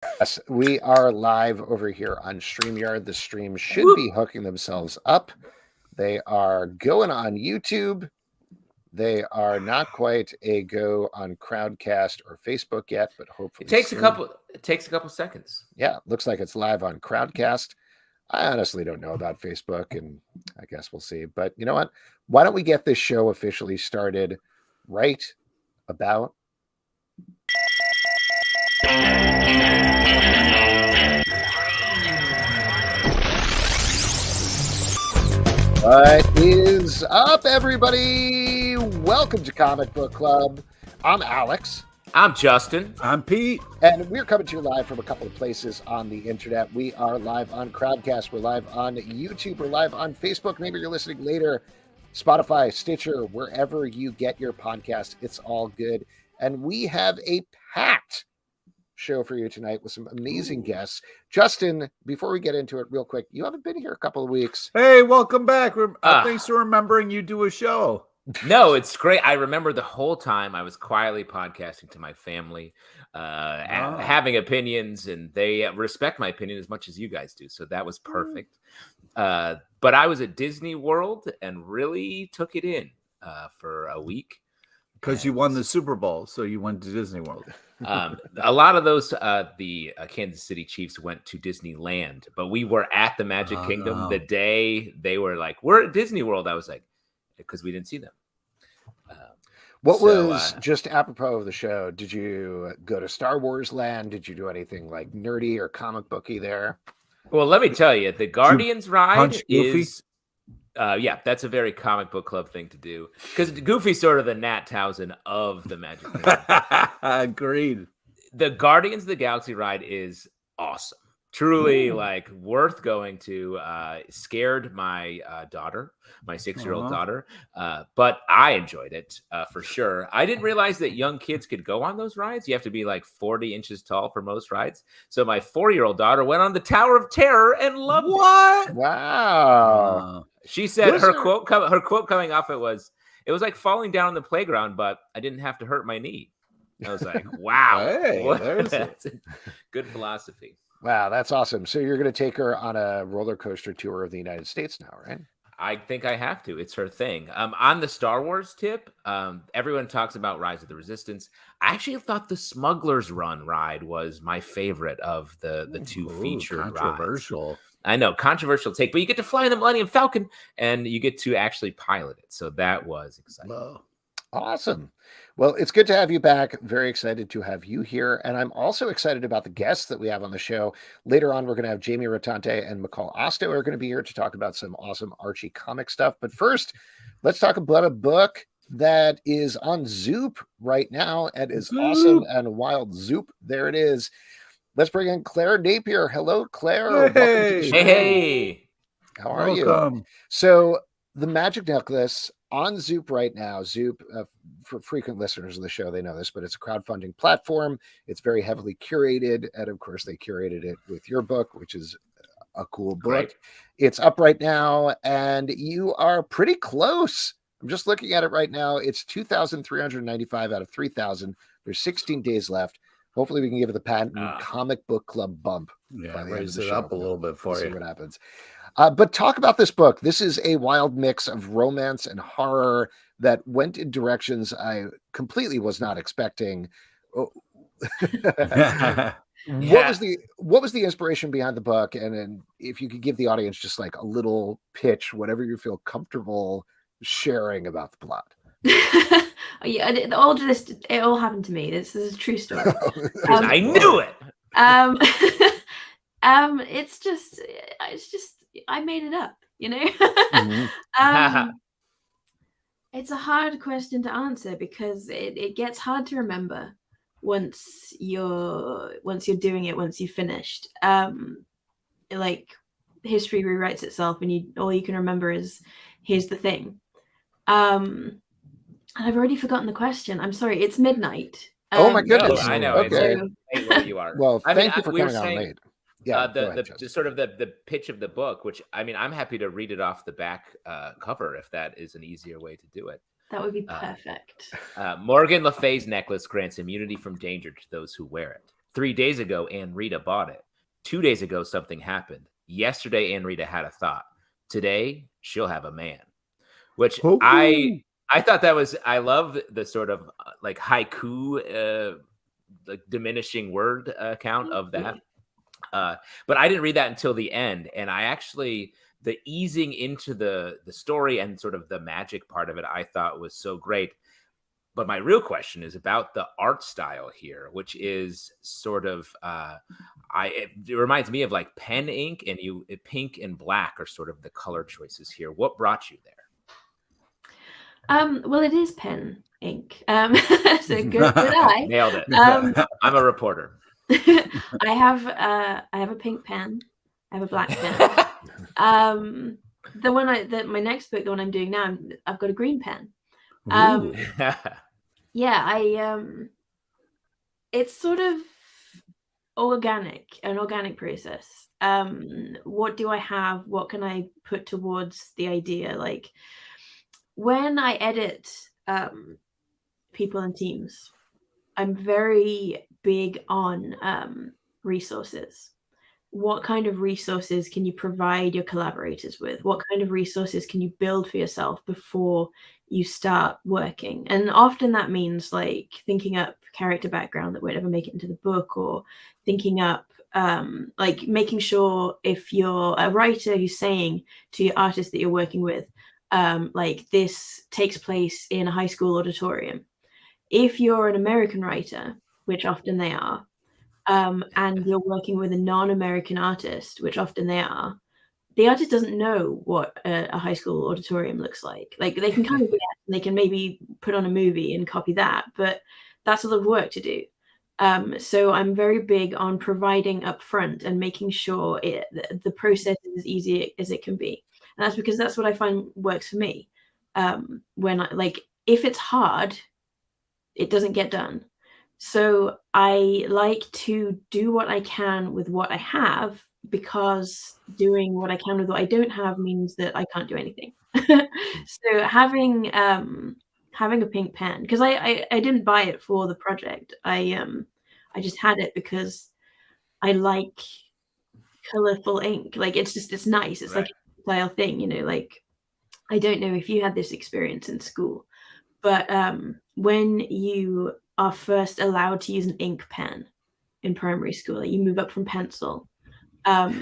Yes, we are live over here on StreamYard. The stream should Whoop. be hooking themselves up. They are going on YouTube. They are not quite a go on Crowdcast or Facebook yet, but hopefully It takes soon. It takes a couple seconds. Yeah, looks like it's live on Crowdcast. I honestly don't know about Facebook, and I guess we'll see. But you know what? Why don't we get this show officially started right about What is up, everybody? Welcome to Comic Book Club. I'm Alex. I'm Justin. I'm Pete. And we're coming to you live from a couple of places on the internet. We are live on Crowdcast. We're live on YouTube. We're live on Facebook. Maybe you're listening later. Spotify, Stitcher, wherever you get your podcast. It's all good. And we have a packed show for you tonight with some amazing guests. Justin, before we get into it real quick, you haven't been here a couple of weeks. Hey, welcome back. Thanks for remembering you do a show. No, it's great. I remember the whole time I was quietly podcasting to my family, having opinions, and they respect my opinion as much as you guys do. So that was perfect. But I was at Disney World and really took it in for a week. Because you won the Super Bowl, so you went to Disney World. A lot of those, the Kansas City Chiefs went to Disneyland, but we were at the Magic Kingdom the day they were like, we're at Disney World. I was like, because we didn't see them. What was just apropos of the show? Did you go to Star Wars Land? Did you do anything like nerdy or comic booky there? Well, let me tell you, the Guardians ride Goofy? is, yeah, that's a very comic book club thing to do because Goofy's sort of the Nat Townsend of the Magic Kingdom. Agreed. The Guardians of the Galaxy ride is awesome. Truly, like, worth going to. Scared my daughter, my 6-year-old daughter, but I enjoyed it for sure. I didn't realize that young kids could go on those rides. You have to be like 40 inches tall for most rides. So my 4-year-old daughter went on the Tower of Terror and loved it. Wow. She said her quote coming off it was like falling down on the playground, but I didn't have to hurt my knee. I was like, wow, Hey, that's good philosophy. Wow, that's awesome. So you're going to take her on a roller coaster tour of the United States now, right? I think I have to. It's her thing. On the Star Wars tip, everyone talks about Rise of the Resistance. I actually thought the Smuggler's Run ride was my favorite of the two featured controversial rides. I know, controversial take, but you get to fly in the Millennium Falcon and you get to actually pilot it. So that was exciting. Whoa. Awesome. Well, it's good to have you back. Very excited to have you here. And I'm also excited about the guests that we have on the show. Later on, we're going to have Jamie Rotante and Micol Ostow are going to be here to talk about some awesome Archie Comics stuff. But first, let's talk about a book that is on Zoop right now and is awesome and wild. Zoop, there it is. Let's bring in Claire Napier. Hello, Claire. Hey. How are you? So the Magic Necklace on Zoop right now. Zoop, for frequent listeners of the show, they know this, but it's a crowdfunding platform. It's very heavily curated. And of course, they curated it with your book, which is a cool book. Right. It's up right now, and you are pretty close. I'm just looking at it right now. It's 2,395 out of 3,000. There's 16 days left. Hopefully, we can give it the patent comic book club bump. Yeah, raise it up a little bit for you. See what happens. But talk about this book. This is a wild mix of romance and horror that went in directions I completely was not expecting. What was the inspiration behind the book? And then if you could give the audience just like a little pitch, whatever you feel comfortable sharing about the plot. Yeah, it all happened to me. This is a true story. I knew it. It's just I made it up, you know. Mm-hmm. It's a hard question to answer because it gets hard to remember once you're doing it, once you've finished. Like history rewrites itself, and all you can remember is here's the thing. I've already forgotten the question. I'm sorry. It's midnight. Oh my goodness! I know. Okay. Where you are. Well, thank you for coming on late. Yeah, the sort of the pitch of the book, which I mean, I'm happy to read it off the back cover if that is an easier way to do it. That would be perfect. Morgan Le Fay's necklace grants immunity from danger to those who wear it. 3 days ago, Ann Rita bought it. 2 days ago, something happened. Yesterday, Ann Rita had a thought. Today, she'll have a man. Which I thought that was, I love the sort of like haiku, like diminishing word count of that. But I didn't read that until the end. And I actually, the easing into the story and sort of the magic part of it, I thought was so great. But my real question is about the art style here, which is sort of, it reminds me of like pen ink, and pink and black are sort of the color choices here. What brought you there? Well, it is pen ink. So good eye. Nailed it. I'm a reporter. I have a pink pen. I have a black pen. My next book, the one I'm doing now, I've got a green pen. Yeah, it's sort of an organic process. What do I have? What can I put towards the idea? Like when I edit people and teams, I'm very big on resources. What kind of resources can you provide your collaborators with? What kind of resources can you build for yourself before you start working? And often that means like thinking up character background that won't ever make it into the book, or thinking up like making sure if you're a writer who's saying to your artist that you're working with, like this takes place in a high school auditorium. If you're an American writer, which often they are, and you're working with a non-American artist, which often they are, the artist doesn't know what a high school auditorium looks like. Like they can kind of guess, and they can maybe put on a movie and copy that, but that's a lot of work to do. So I'm very big on providing upfront and making sure the process is as easy as it can be. And that's because that's what I find works for me. When if it's hard, it doesn't get done. So I like to do what I can with what I have, because doing what I can with what I don't have means that I can't do anything. So having a pink pen, because I didn't buy it for the project. I just had it because I like colorful ink. Like it's nice. It's right. Like a style thing, like I don't know if you had this experience in school, but when you are first allowed to use an ink pen in primary school, you move up from pencil. In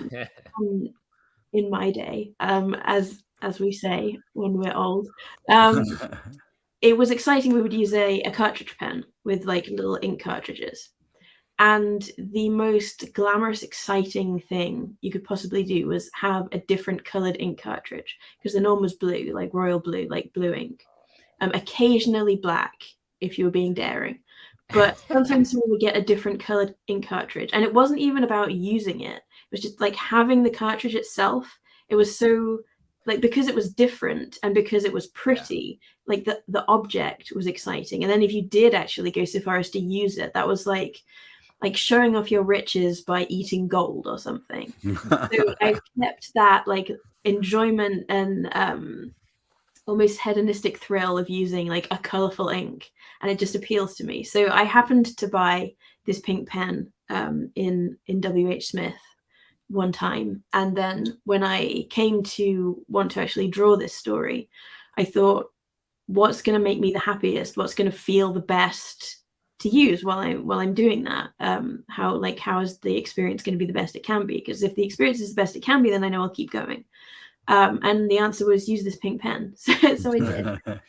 my day, as we say when we're old, it was exciting. We would use a cartridge pen with like little ink cartridges. And the most glamorous, exciting thing you could possibly do was have a different colored ink cartridge, because the norm was blue, like royal blue, like blue ink. Occasionally black if you were being daring. But sometimes we would get a different colored ink cartridge. And it wasn't even about using it. It was just like having the cartridge itself. It was so, like, because it was different and because it was pretty, like the object was exciting. And then if you did actually go so far as to use it, that was like showing off your riches by eating gold or something. So I kept that like enjoyment and almost hedonistic thrill of using like a colorful ink, and it just appeals to me. So I happened to buy this pink pen in WH Smith one time, and then when I came to want to actually draw this story, I thought, what's going to make me the happiest? What's going to feel the best to use while I'm doing that? How is the experience going to be the best it can be? Because if the experience is the best it can be, then I know I'll keep going. And the answer was use this pink pen. So I did.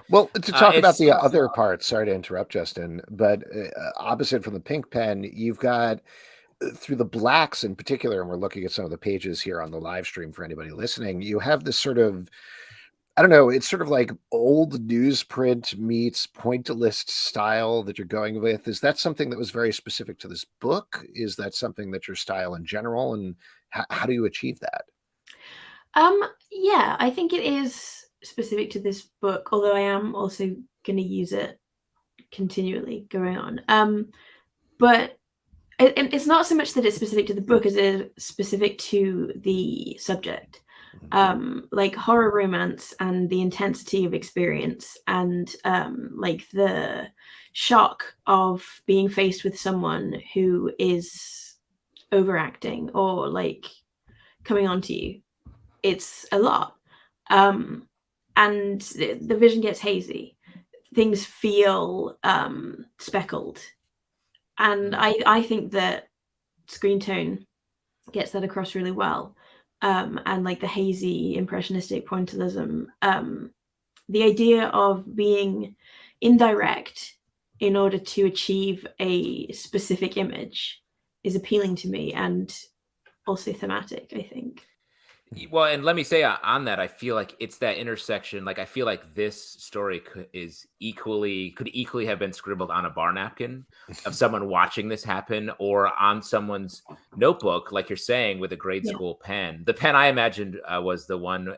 Well, to talk about the other part, sorry to interrupt, Justin, but opposite from the pink pen, you've got through the blacks in particular, and we're looking at some of the pages here on the live stream for anybody listening, you have this sort of, I don't know, it's sort of like old newsprint meets pointillist style that you're going with. Is that something that was very specific to this book? Is that something that your style in general? And how do you achieve that? Yeah, I think it is specific to this book, although I am also going to use it continually going on. But it's not so much that it's specific to the book as it is specific to the subject. Like horror romance and the intensity of experience and like the shock of being faced with someone who is overacting or like coming onto you. It's a lot. And the vision gets hazy. Things feel speckled. And I think that screen tone gets that across really well. And like the hazy impressionistic pointillism, the idea of being indirect in order to achieve a specific image is appealing to me, and also thematic, I think. Well, and let me say on that, I feel like it's that intersection. Like, I feel like this story could equally have been scribbled on a bar napkin of someone watching this happen, or on someone's notebook, like you're saying, with a grade school pen. The pen I imagined was the one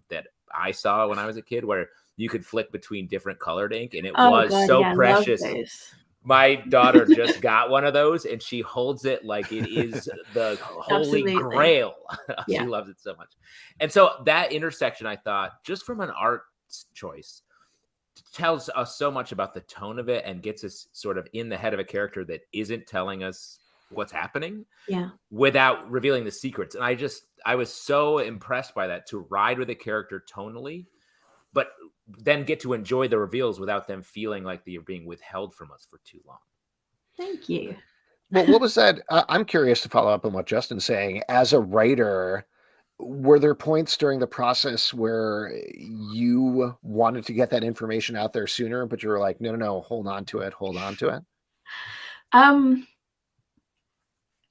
that I saw when I was a kid, where you could flick between different colored ink, and it was so precious. My daughter just got one of those, and she holds it like it is the holy grail. She loves it so much. And so that intersection, I thought, just from an art choice, tells us so much about the tone of it, and gets us sort of in the head of a character that isn't telling us what's happening without revealing the secrets. And I was so impressed by that, to ride with a character tonally, but then get to enjoy the reveals without them feeling like they're being withheld from us for too long. Thank you. Well, what was that? I'm curious to follow up on what Justin's saying. As a writer, were there points during the process where you wanted to get that information out there sooner, but you were like, no, hold on to it.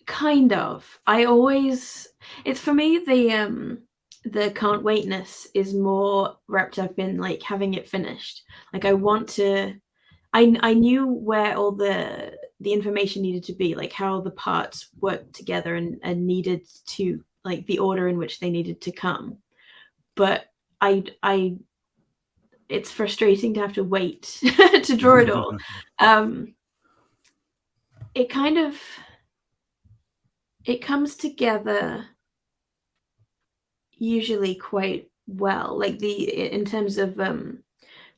Kind of. It's for me, the can't waitness is more wrapped up in like having it finished. Like I knew where all the information needed to be, like how the parts worked together and needed to, like the order in which they needed to come. But it's frustrating to have to wait to draw it all. It comes together usually quite well, like in terms of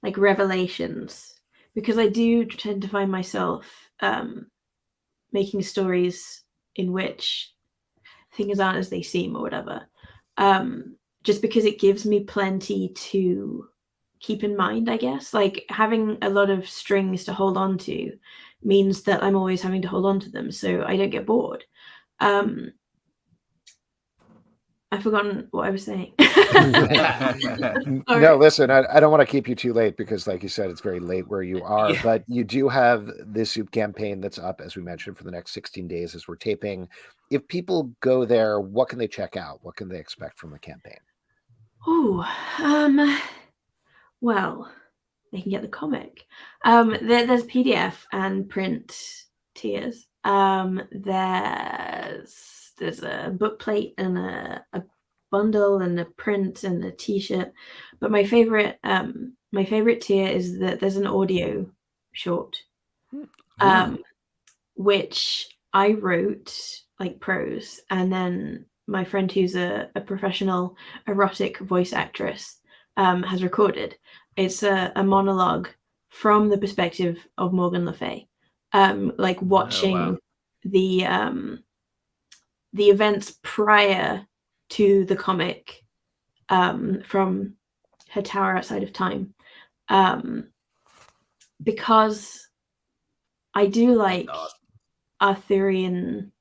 like revelations, because I do tend to find myself making stories in which things aren't as they seem or whatever, just because it gives me plenty to keep in mind, I guess. Like having a lot of strings to hold on to means that I'm always having to hold on to them so I don't get bored. I've forgotten what I was saying. No, listen, I don't want to keep you too late, because like you said, it's very late where you are, but you do have this Zoop campaign that's up, as we mentioned, for the next 16 days as we're taping. If people go there, what can they check out? What can they expect from the campaign? Well, they can get the comic. There's PDF and print tiers. There's a book plate and a bundle and a print and a t-shirt. But my favorite tier is that there's an audio short, which I wrote, like prose, and then my friend who's a professional erotic voice actress has recorded. It's a monologue from the perspective of Morgan Le Fay, like watching the events prior to the comic from her tower outside of time, because I do like Arthurian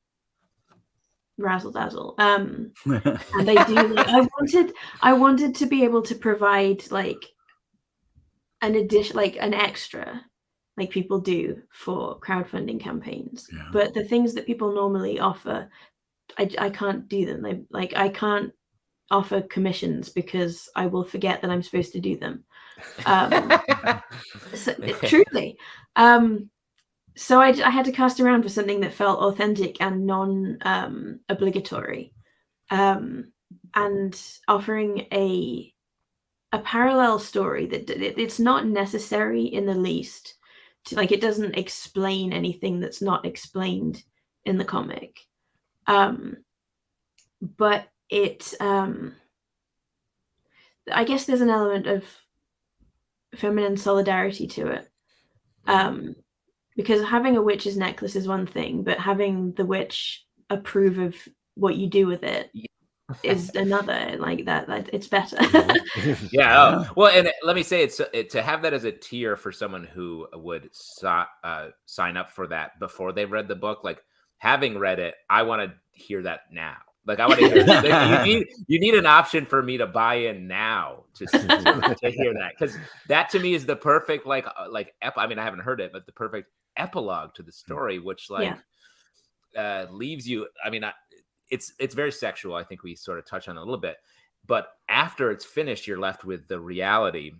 razzle dazzle, and I do. I wanted to be able to provide like an addition, like an extra, like people do for crowdfunding campaigns. But the things that people normally offer, I can't do them. I can't offer commissions because I will forget that I'm supposed to do them. Truly. So I had to cast around for something that felt authentic and non-obligatory, and offering a parallel story that it's not necessary in the least. Like it doesn't explain anything that's not explained in the comic. But it, I guess there's an element of feminine solidarity to it, because having a witch's necklace is one thing, but having the witch approve of what you do with it is another. Like that it's better. Yeah. Oh. Well, and let me say to have that as a tier for someone who would sign up for that before they read the book. Like having read it, I want to hear that now. Like I want to hear like, you need an option for me to buy in now to hear that, because that to me is the perfect I mean, I haven't heard it, but the perfect epilogue to the story, which leaves you. I mean, it's very sexual. I think we sort of touch on it a little bit, but after it's finished, you're left with the reality.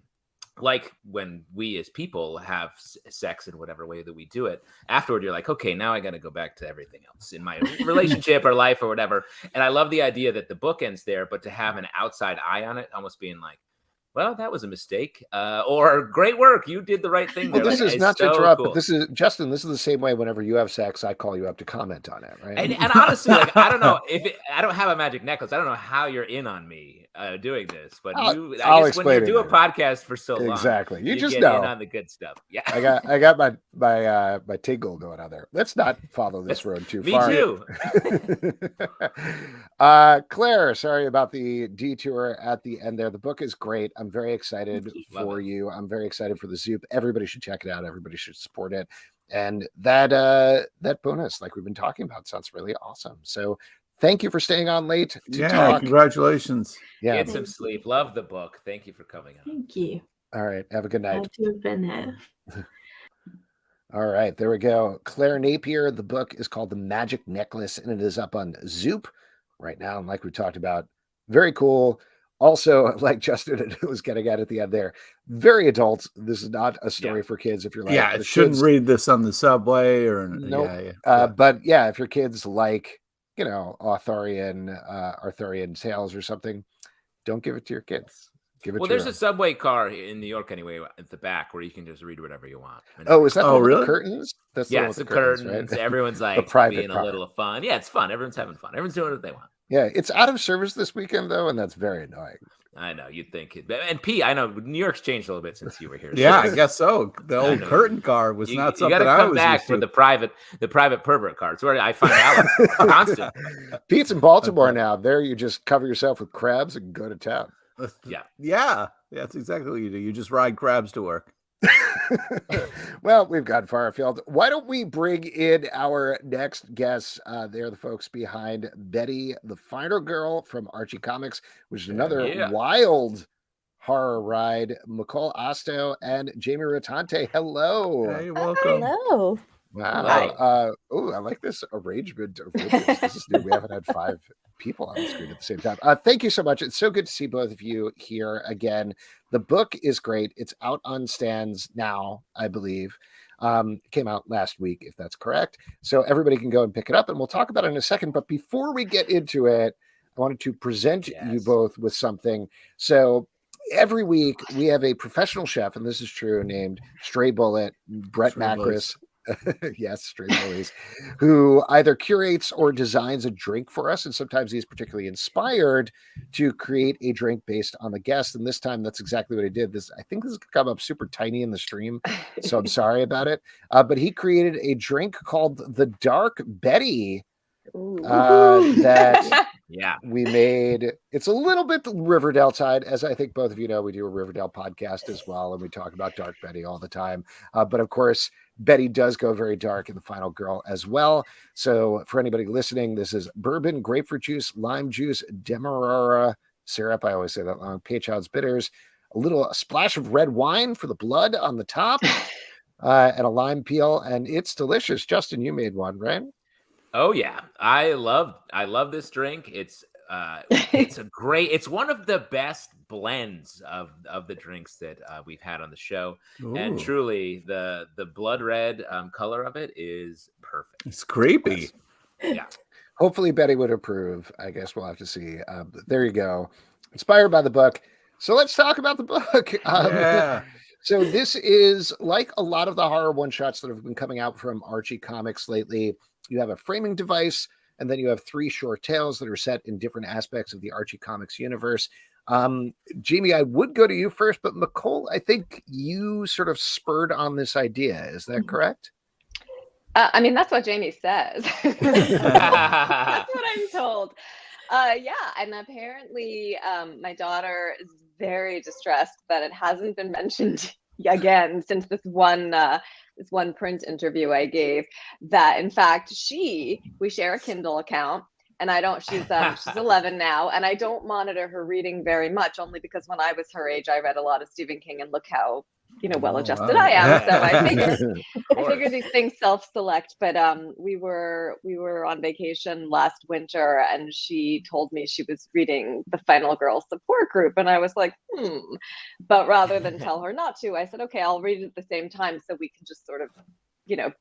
Like when we as people have sex in whatever way that we do it, afterward, you're like, okay, now I got to go back to everything else in my relationship or life or whatever. And I love the idea that the book ends there, but to have an outside eye on it, almost being like, well, that was a mistake, or great work, you did the right thing there. Well, this is not to interrupt, but this is Justin. This is the same way. Whenever you have sex, I call you up to comment on it, right? And honestly, like I don't know I don't have a magic necklace. I don't know how you're in on me doing this, but I guess when you do a podcast for so long, exactly, you just get know in on the good stuff. Yeah, I got my tingle going on there. Let's not follow this road too far. Me too. Claire, sorry about the detour at the end there. The book is great. I'm very excited for you. I'm very excited for the Zoop. Everybody should check it out. Everybody should support it. And that bonus, like we've been talking about, sounds really awesome. So thank you for staying on late to talk. Congratulations. Yeah. Get some sleep. Love the book. Thank you for coming on. Thank you. All right. Have a good night. Glad to have been here. All right. There we go. Claire Napier. The book is called The Magic Necklace, and it is up on Zoop right now. And like we talked about, very cool. Also, like Justin was getting at the end there, very adult. This is not a story for kids. If you're like, shouldn't read this on the subway or but if your kids like, Arthurian tales or something, don't give it to your kids. Give it. Well, there's a subway car in New York anyway at the back where you can just read whatever you want. Oh, is that the one with the curtains? That's it's the curtains. Right? Everyone's like being a little fun. Yeah, it's fun. Everyone's having fun. Everyone's doing what they want. Yeah, it's out of service this weekend though, and that's very annoying. I know, you'd think it. And P, I know New York's changed a little bit since you were here. Yeah, I guess so. The old curtain car was not something I was used to. You got to come back for the private pervert car. It's where I find out constant. Pete's in Baltimore now. There, you just cover yourself with crabs and go to town. Yeah, that's exactly what you do. You just ride crabs to work. Well, we've gone far afield. Why don't we bring in our next guests? They're the folks behind Betty, the Final Girl from Archie Comics, which is another wild horror ride. Micol Ostow and Jamie Rotante. Hello. Hey, welcome. Hello. Wow. I like this arrangement of witches. This is new. We haven't had 5 people on the screen at the same time. Thank you so much. It's so good to see both of you here again. The book is great. It's out on stands now, I believe. Came out last week, if that's correct. So everybody can go and pick it up, and we'll talk about it in a second. But before we get into it, I wanted to present you both with something. So every week we have a professional chef, and this is true, named Stray Bullet, Brett Macris. Yes, Stray Bullies, who either curates or designs a drink for us, and sometimes he's particularly inspired to create a drink based on the guest. And this time, that's exactly what he did. I think this has come up super tiny in the stream, so I'm sorry about it. But he created a drink called the Dark Betty. That we made. It's a little bit Riverdale side, as I think both of you know. We do a Riverdale podcast as well, and we talk about Dark Betty all the time. But of course, Betty does go very dark in The Final Girl as well. So for anybody listening, this is bourbon, grapefruit juice, lime juice, demerara syrup. I always say that long. Peychaud's bitters, a splash of red wine for the blood on the top, and a lime peel, and it's delicious. Justin, you made one, right? Oh yeah, I love this drink. It's it's one of the best blends of the drinks that we've had on the show. Ooh. And truly the blood red color of it is perfect. It's creepy. Yeah. Hopefully Betty would approve. I guess we'll have to see. There you go. Inspired by the book. So let's talk about the book. So this is like a lot of the horror one-shots that have been coming out from Archie Comics lately. You have a framing device, and then you have 3 short tales that are set in different aspects of the Archie Comics universe. Jamie, I would go to you first, but Micol, I think you sort of spurred on this idea. Is that correct? I mean, that's what Jamie says. That's what I'm told. Yeah, and apparently my daughter is very distressed that it hasn't been mentioned again since this one print interview I gave, that in fact we share a Kindle account, and I don't, she's 11 now, and I don't monitor her reading very much, only because when I was her age I read a lot of Stephen King, and look how well adjusted I am. So I figured these things self-select. But we were on vacation last winter, and she told me she was reading the Final Girl support group, and I was like, But rather than tell her not to, I said, okay, I'll read it at the same time so we can just sort of,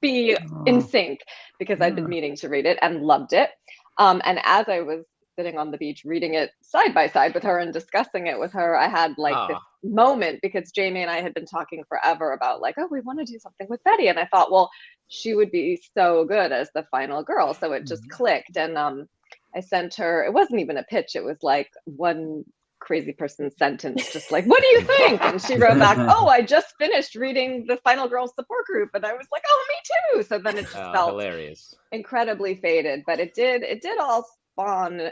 be in sync, because I'd been meaning to read it and loved it. And as I was sitting on the beach reading it side by side with her and discussing it with her, I had this moment, because Jamie and I had been talking forever about we want to do something with Betty, and I thought, well, she would be so good as the final girl. So it just clicked, and I sent her, it wasn't even a pitch, it was like one crazy person sentence, just like, what do you think? And she wrote back, oh, I just finished reading the Final Girl support group. And I was like, oh, me too. So then it just felt hilarious, incredibly fated, but it did all spawn,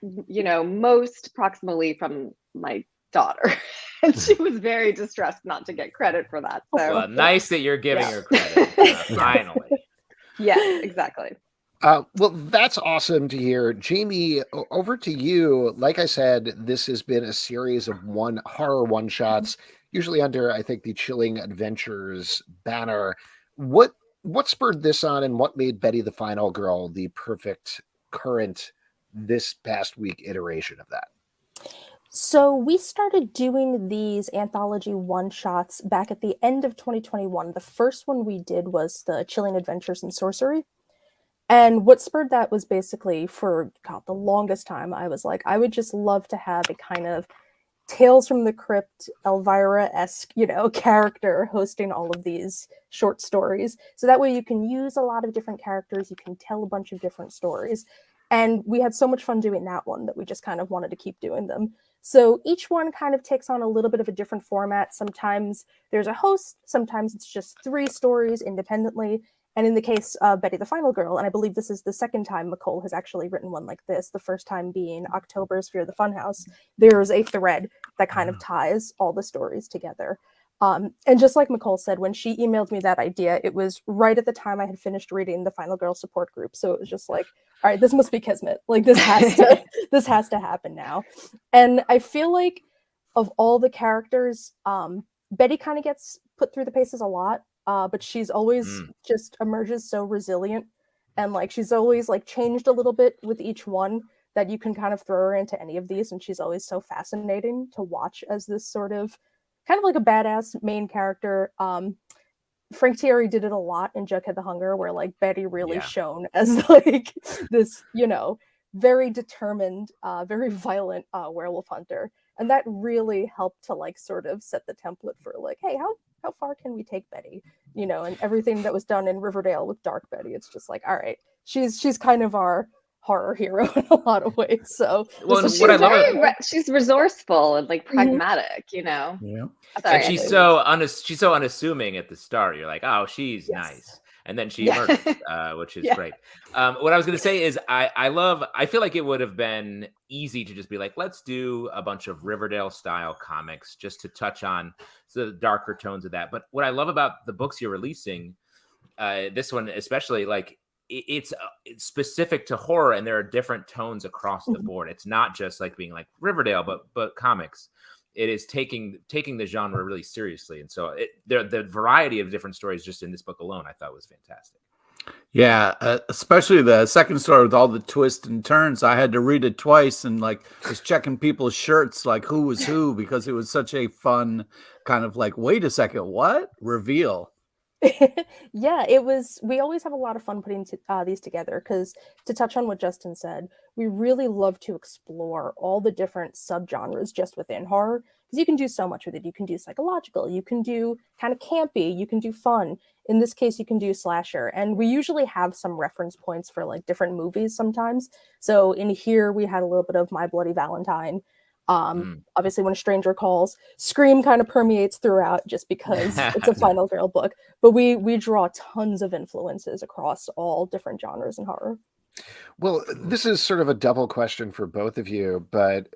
most proximally from my daughter. And she was very distressed not to get credit for that. So well, nice that you're giving her credit. Finally. Yes, exactly. Well, that's awesome to hear. Jamie, over to you. Like I said, this has been a series of horror one-shots, usually under, I think, the Chilling Adventures banner. What spurred this on, and what made Betty the Final Girl the perfect current this past week iteration of that? So we started doing these anthology one-shots back at the end of 2021. The first one we did was the Chilling Adventures in Sorcery. And what spurred that was basically, for the longest time, I was like, I would just love to have a kind of Tales from the Crypt, Elvira-esque, character hosting all of these short stories. So that way you can use a lot of different characters, you can tell a bunch of different stories. And we had so much fun doing that one that we just kind of wanted to keep doing them. So each one kind of takes on a little bit of a different format. Sometimes there's a host, sometimes it's just 3 stories independently. And in the case of Betty the Final Girl, and I believe this is the second time Micol has actually written one like this, the first time being October's Fear the Funhouse, there's a thread that kind of ties all the stories together. And just like Micol said, when she emailed me that idea, it was right at the time I had finished reading the Final Girl support group. So it was just like, all right, this must be kismet. Like this has to happen now. And I feel like of all the characters, Betty kind of gets put through the paces a lot. But she's always just emerges so resilient, and she's always changed a little bit with each one, that you can kind of throw her into any of these, and she's always so fascinating to watch as this sort of kind of like a badass main character. Frank Thierry did it a lot in Jughead the Hunger, where Betty really shone as this, very determined, very violent werewolf hunter, and that really helped to sort of set the template for hey, how far can we take Betty? And everything that was done in Riverdale with Dark Betty, it's just all right, she's kind of our horror hero in a lot of ways. So she's resourceful and pragmatic, Yeah. And she's so unassuming at the start. You're like, oh, she's nice. And then she emerges, which is great. What I was going to say is I feel like it would have been easy to just be like, let's do a bunch of Riverdale style comics just to touch on the darker tones of that. But what I love about the books you're releasing, this one especially, it's specific to horror, and there are different tones across the board. It's not just being Riverdale, but comics. It is taking the genre really seriously. And so the variety of different stories just in this book alone, I thought was fantastic. Yeah, especially the second story with all the twists and turns. I had to read it twice and was checking people's shirts, who was who, because it was such a fun kind of wait a second, what? Reveal. Yeah, it was. We always have a lot of fun putting these together, because to touch on what Justin said, we really love to explore all the different subgenres just within horror, because you can do so much with it. You can do psychological, you can do kind of campy, you can do fun. In this case, you can do slasher, and we usually have some reference points for different movies sometimes. So in here, we had a little bit of My Bloody Valentine. Obviously, When a Stranger Calls, Scream kind of permeates throughout just because it's a Final Girl book. But we draw tons of influences across all different genres in horror. Well, this is sort of a double question for both of you, but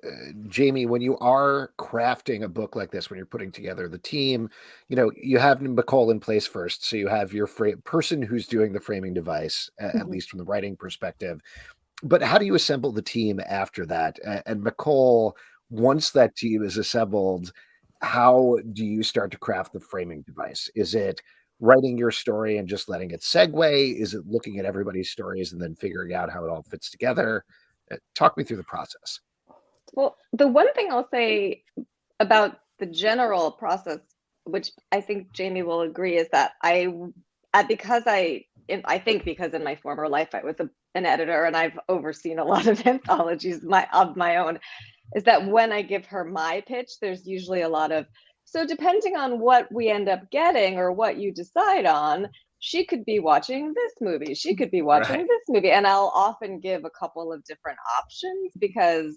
Jamie, when you are crafting a book like this, when you're putting together the team, you have Micol in place first, so you have your person who's doing the framing device, at least from the writing perspective. But how do you assemble the team after that? And Micol, once that team is assembled, how do you start to craft the framing device? Is it writing your story and just letting it segue? Is it looking at everybody's stories and then figuring out how it all fits together? Talk me through the process. Well, the one thing I'll say about the general process, which I think Jamie will agree, is that because in my former life I was an editor and I've overseen a lot of anthologies of my own, is that when I give her my pitch, there's usually a lot of, so depending on what we end up getting or what you decide on, she could be watching this movie, she could be watching this movie. And I'll often give a couple of different options because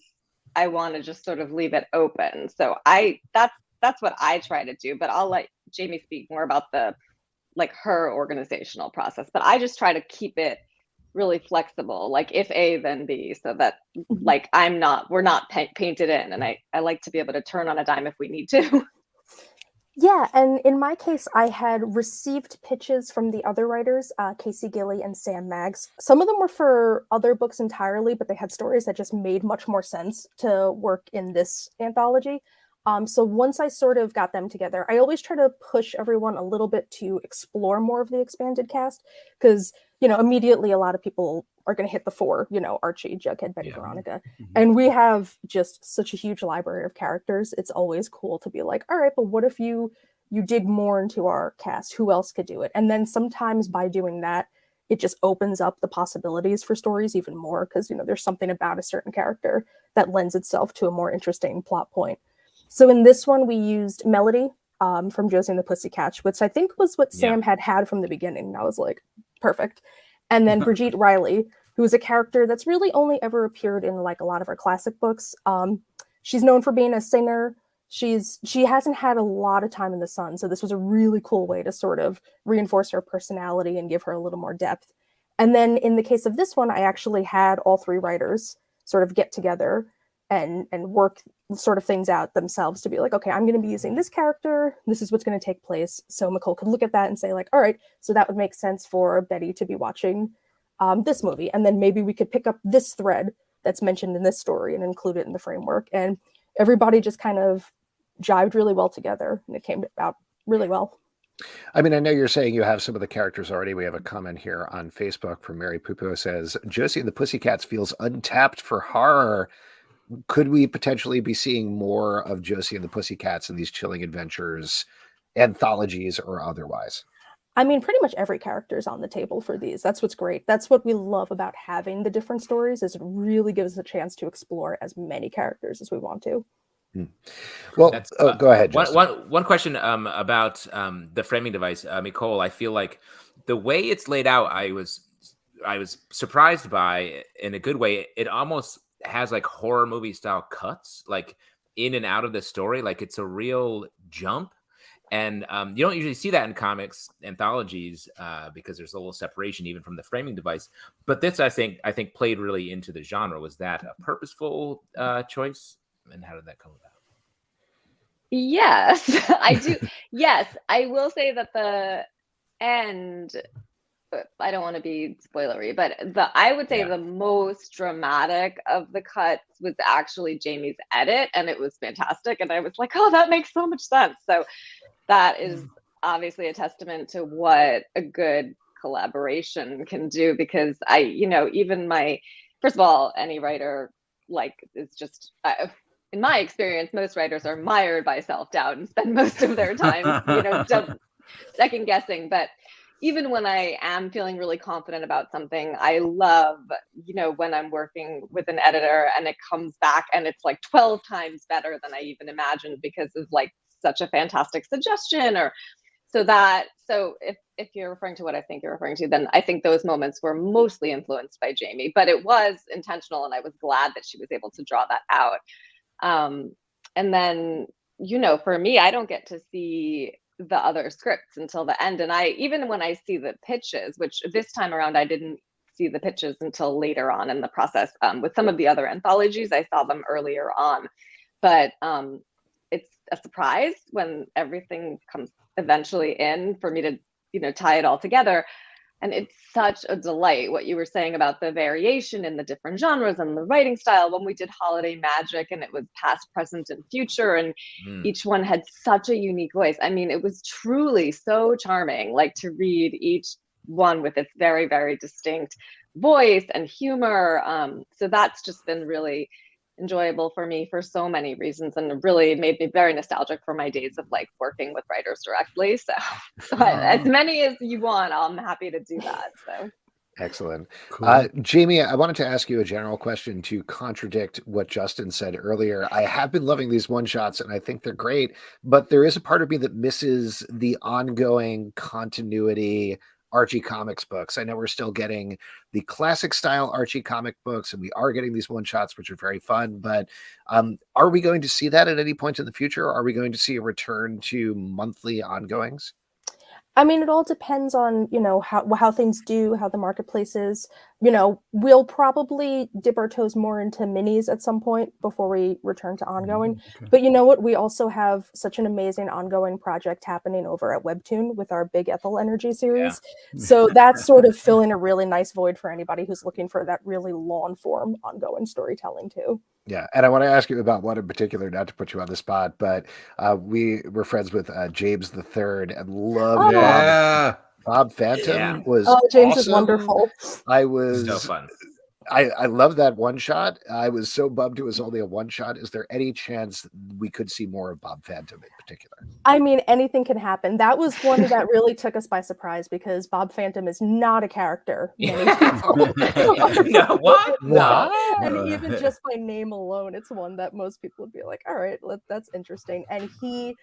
I want to just sort of leave it open. So that's what I try to do, but I'll let Jamie speak more about her organizational process. But I just try to keep it really flexible, like if A, then B, so that we're not painted in. And I like to be able to turn on a dime if we need to. Yeah, and in my case, I had received pitches from the other writers, Casey Gilly and Sam Maggs. Some of them were for other books entirely, but they had stories that just made much more sense to work in this anthology. So once I sort of got them together, I always try to push everyone a little bit to explore more of the expanded cast, because, immediately a lot of people are going to hit the four, Archie, Jughead, Betty, Veronica. And we have just such a huge library of characters. It's always cool to be like, all right, but what if you dig more into our cast? Who else could do it? And then sometimes by doing that, it just opens up the possibilities for stories even more, because, there's something about a certain character that lends itself to a more interesting plot point. So in this one, we used Melody from Josie and the Pussycats, which I think was what Sam had from the beginning. And I was like, perfect. And then Brigitte Riley, who is a character that's really only ever appeared in a lot of our classic books. She's known for being a singer. She hasn't had a lot of time in the sun. So this was a really cool way to sort of reinforce her personality and give her a little more depth. And then in the case of this one, I actually had all three writers sort of get together and work sort of things out themselves to be like, okay, I'm going to be using this character. This is what's going to take place. So Micol could look at that and say all right, so that would make sense for Betty to be watching this movie. And then maybe we could pick up this thread that's mentioned in this story and include it in the framework. And everybody just kind of jived really well together, and it came out really well. I mean, I know you're saying you have some of the characters already. We have a comment here on Facebook from Mary Pupo says, Josie and the Pussycats feels untapped for horror. Could we potentially be seeing more of Josie and the Pussycats in these Chilling Adventures anthologies or otherwise? I mean, pretty much every character is on the table for these. That's what's great. That's what we love about having the different stories, is it really gives us a chance to explore as many characters as we want to. Well, go ahead, Justin. One question about the framing device, Micol. I feel like the way it's laid out, I was surprised by, in a good way. It almost has horror movie style cuts, in and out of the story. It's a real jump. And you don't usually see that in comics anthologies because there's a little separation even from the framing device. But this, I think played really into the genre. Was that a purposeful choice? And how did that come about? Yes, I do. Yes, I will say that the end, I don't want to be spoilery, but I would say the most dramatic of the cuts was actually Jamie's edit, and it was fantastic. And I was like, oh, that makes so much sense. So that is obviously a testament to what a good collaboration can do, because even first of all, any writer, it's just, in my experience, most writers are mired by self-doubt and spend most of their time, second guessing. But even when I am feeling really confident about something, I love, when I'm working with an editor and it comes back and it's 12 times better than I even imagined because of such a fantastic suggestion. Or so if you're referring to what I think you're referring to, then I think those moments were mostly influenced by Jamie, but it was intentional, and I was glad that she was able to draw that out. And then, for me, I don't get to see the other scripts until the end. And even when I see the pitches, which this time around, I didn't see the pitches until later on in the process. With some of the other anthologies, I saw them earlier on. But it's a surprise when everything comes eventually in for me to, tie it all together. And it's such a delight what you were saying about the variation in the different genres and the writing style. When we did Holiday Magic and it was past, present, and future, and each one had such a unique voice. I mean, it was truly so charming, like to read each one with its very, very distinct voice and humor. So that's just been really enjoyable for me for so many reasons, and really made me very nostalgic for my days of like working with writers directly. So as many as you want, I'm happy to do that. So excellent. Cool. Jamie, I wanted to ask you a general question to contradict what Justin said earlier. I have been loving these one-shots and I think they're great, but there is a part of me that misses the ongoing continuity Archie Comics books. I know we're still getting the classic style Archie comic books, and we are getting these one-shots, which are very fun, but are we going to see that at any point in the future? Are we going to see a return to monthly ongoings? I mean, it all depends on, how things do, how the marketplace is. We'll probably dip our toes more into minis at some point before we return to ongoing. Okay. But you know what? We also have such an amazing ongoing project happening over at Webtoon with our Big Ethel Energy series. Yeah. So that's sort of filling a really nice void for anybody who's looking for that really long form ongoing storytelling too. Yeah, and I want to ask you about one in particular, not to put you on the spot, but we were friends with James the Third and loved Yeah. Bob Phantom. Yeah. Was James is awesome. wonderful. I was So fun. I love that one shot. I was so bummed it was only a one shot. Is there any chance we could see more of Bob Phantom in particular? I mean, anything can happen. That was one that really took us by surprise because Bob Phantom is not a character. Many people No, what? No. And even just by name alone, it's one that most people would be like, all right, that's interesting. And he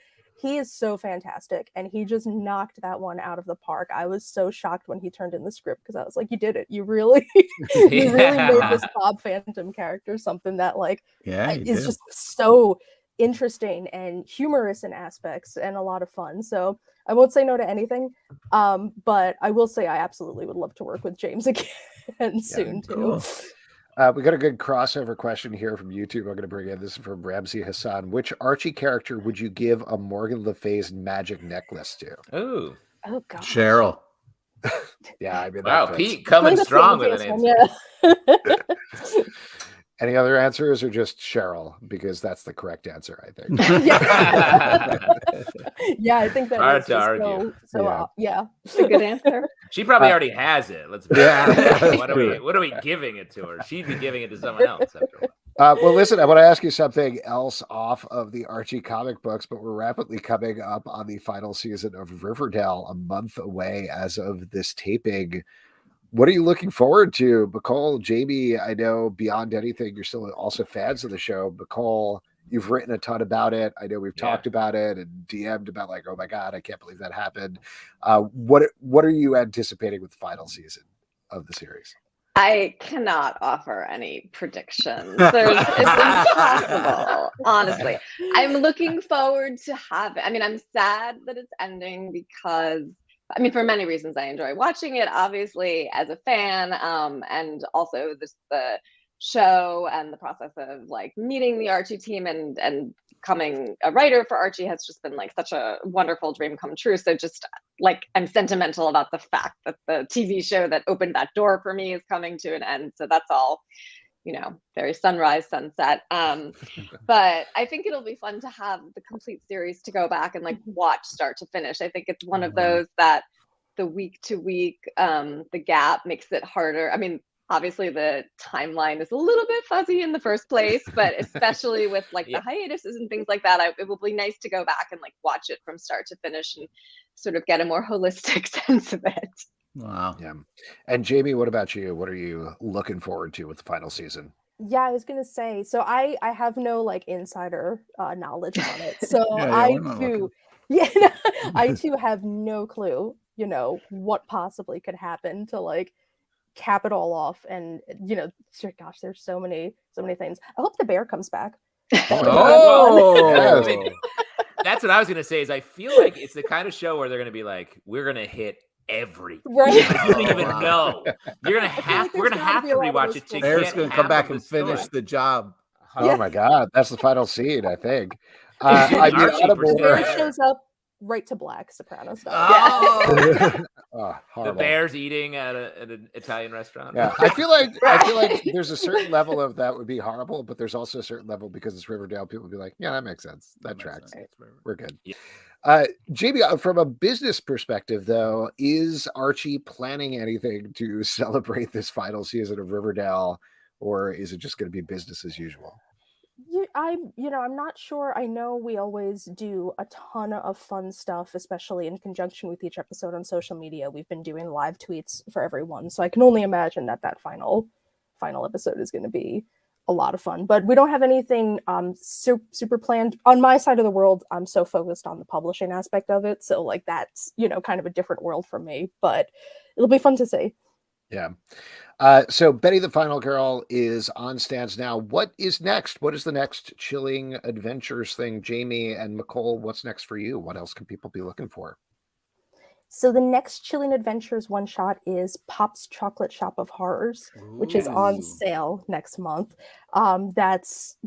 is so fantastic, and he just knocked that one out of the park. I was so shocked when he turned in the script because I was like, you did it. You really you really made this Bob Phantom character something that is just so interesting and humorous in aspects and a lot of fun. So I won't say no to anything, but I will say I absolutely would love to work with James again soon too. Cool. We got a good crossover question here from YouTube. I'm going to bring in this from Ramsey Hassan. Which Archie character would you give a Morgan Le Fay's magic necklace to? Ooh. Oh god, Cheryl. Yeah, I mean, Wow, that Pete coming That's strong the with an obvious answer. one, yeah. Any other answers or just Cheryl? Because that's the correct answer, I think. Yeah, I think that Hard is to just argue. yeah. it's a good answer. She probably already has it. Let's be Yeah. honest. What are we giving it to her? She'd be giving it to someone else after a while. Well, listen, I want to ask you something else off of the Archie comic books, but we're rapidly coming up on the final season of Riverdale, a month away as of this taping. What are you looking forward to? Micol, Jamie, I know beyond anything, you're still also fans of the show. Micol, you've written a ton about it. I know we've talked about it and DM'd about like, oh my God, I can't believe that happened. What are you anticipating with the final season of the series? I cannot offer any predictions. It's impossible, honestly. I'm looking forward to I'm sad that it's ending because, for many reasons, I enjoy watching it, obviously, as a fan, and also the show and the process of like meeting the Archie team and becoming a writer for Archie has just been like such a wonderful dream come true. So just like I'm sentimental about the fact that the TV show that opened that door for me is coming to an end. So that's all, very sunrise, sunset. But I think it'll be fun to have the complete series to go back and like watch start to finish. I think it's one of those that the week to week, the gap makes it harder. Obviously the timeline is a little bit fuzzy in the first place, but especially with like the hiatuses and things like that, it will be nice to go back and like watch it from start to finish and sort of get a more holistic sense of it. Wow. Yeah. And Jamie, what about you? What are you looking forward to with the final season? Yeah, I was gonna say. So I have no like insider knowledge on it. So I too have no clue. What possibly could happen to like cap it all off, and gosh, there's so many things. I hope the bear comes back. Oh, Yes. That's what I was gonna say. Is I feel like it's the kind of show where they're gonna be like, we're gonna hit everything. Right. Like, you don't even wow. know. You're gonna feel have. like We're there's gonna gotta have be to a lot of rewatch those it to full Bear's get gonna half come back of the and finish story. the job. Oh my God, that's the final scene, I think. Zoom I mean, Archie Audible. for Bear sure. shows up right to black soprano style. Oh, Oh, The horrible. bears eating at an Italian restaurant. Yeah, I feel like there's a certain level of that would be horrible, but there's also a certain level because it's Riverdale. People would be like, yeah, that makes sense. That tracks. We're good. Yeah. Jamie, from a business perspective, though, is Archie planning anything to celebrate this final season of Riverdale, or is it just going to be business as usual? I'm not sure. I know we always do a ton of fun stuff, especially in conjunction with each episode on social media. We've been doing live tweets for everyone, so I can only imagine that final episode is going to be a lot of fun. But we don't have anything super planned on my side of the world. I'm so focused on the publishing aspect of it, so like that's kind of a different world for me. But it'll be fun to see. Yeah. So Betty the Final Girl is on stands now. What is next? What is the next Chilling Adventures thing? Jamie and Micol, what's next for you? What else can people be looking for? So the next Chilling Adventures one shot is Pop's Chocolate Shop of Horrors, which is on sale next month. That's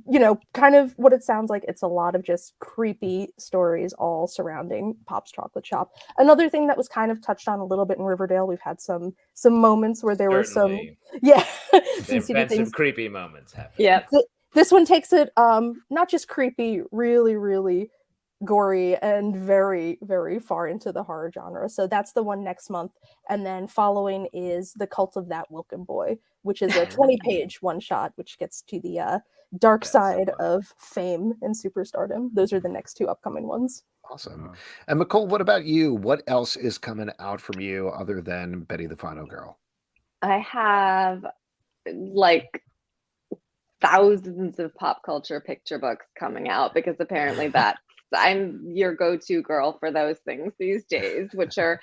kind of what it sounds like. It's a lot of just creepy stories all surrounding Pop's Chocolate Shop. Another thing that was kind of touched on a little bit in Riverdale, we've had some moments where there were some There've been some creepy moments happening. Yep. This one takes it not just creepy, really, really gory and very, very far into the horror genre. So that's the one next month. And then following is The Cult of That Wilkin Boy, which is a 20-page one shot, which gets to the dark side of fame and superstardom. Those are the next two upcoming ones. Awesome. And Micol, what about you? What else is coming out from you other than Betty the Final Girl? I have like thousands of pop culture picture books coming out because apparently I'm your go-to girl for those things these days, which are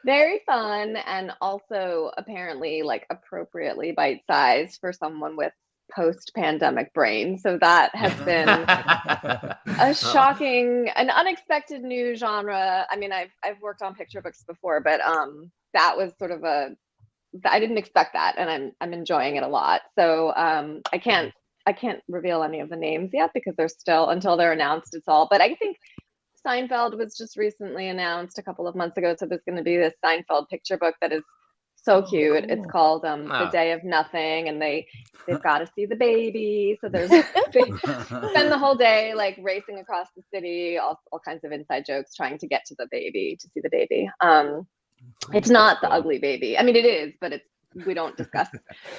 very fun and also apparently like appropriately bite-sized for someone with post-pandemic brain. So that has been a shocking, an unexpected new genre. I mean, I've worked on picture books before, but that was sort of I didn't expect that, and I'm enjoying it a lot. So I can't reveal any of the names yet because they're still, until they're announced, it's all. But I think Seinfeld was just recently announced a couple of months ago. So there's going to be this Seinfeld picture book that is so cute. Cool. It's called The Day of Nothing, and they've got to see the baby. So they spend the whole day like racing across the city, all kinds of inside jokes, trying to get to the baby, to see the baby. It's not the ugly baby. I mean, it is, but we don't discuss.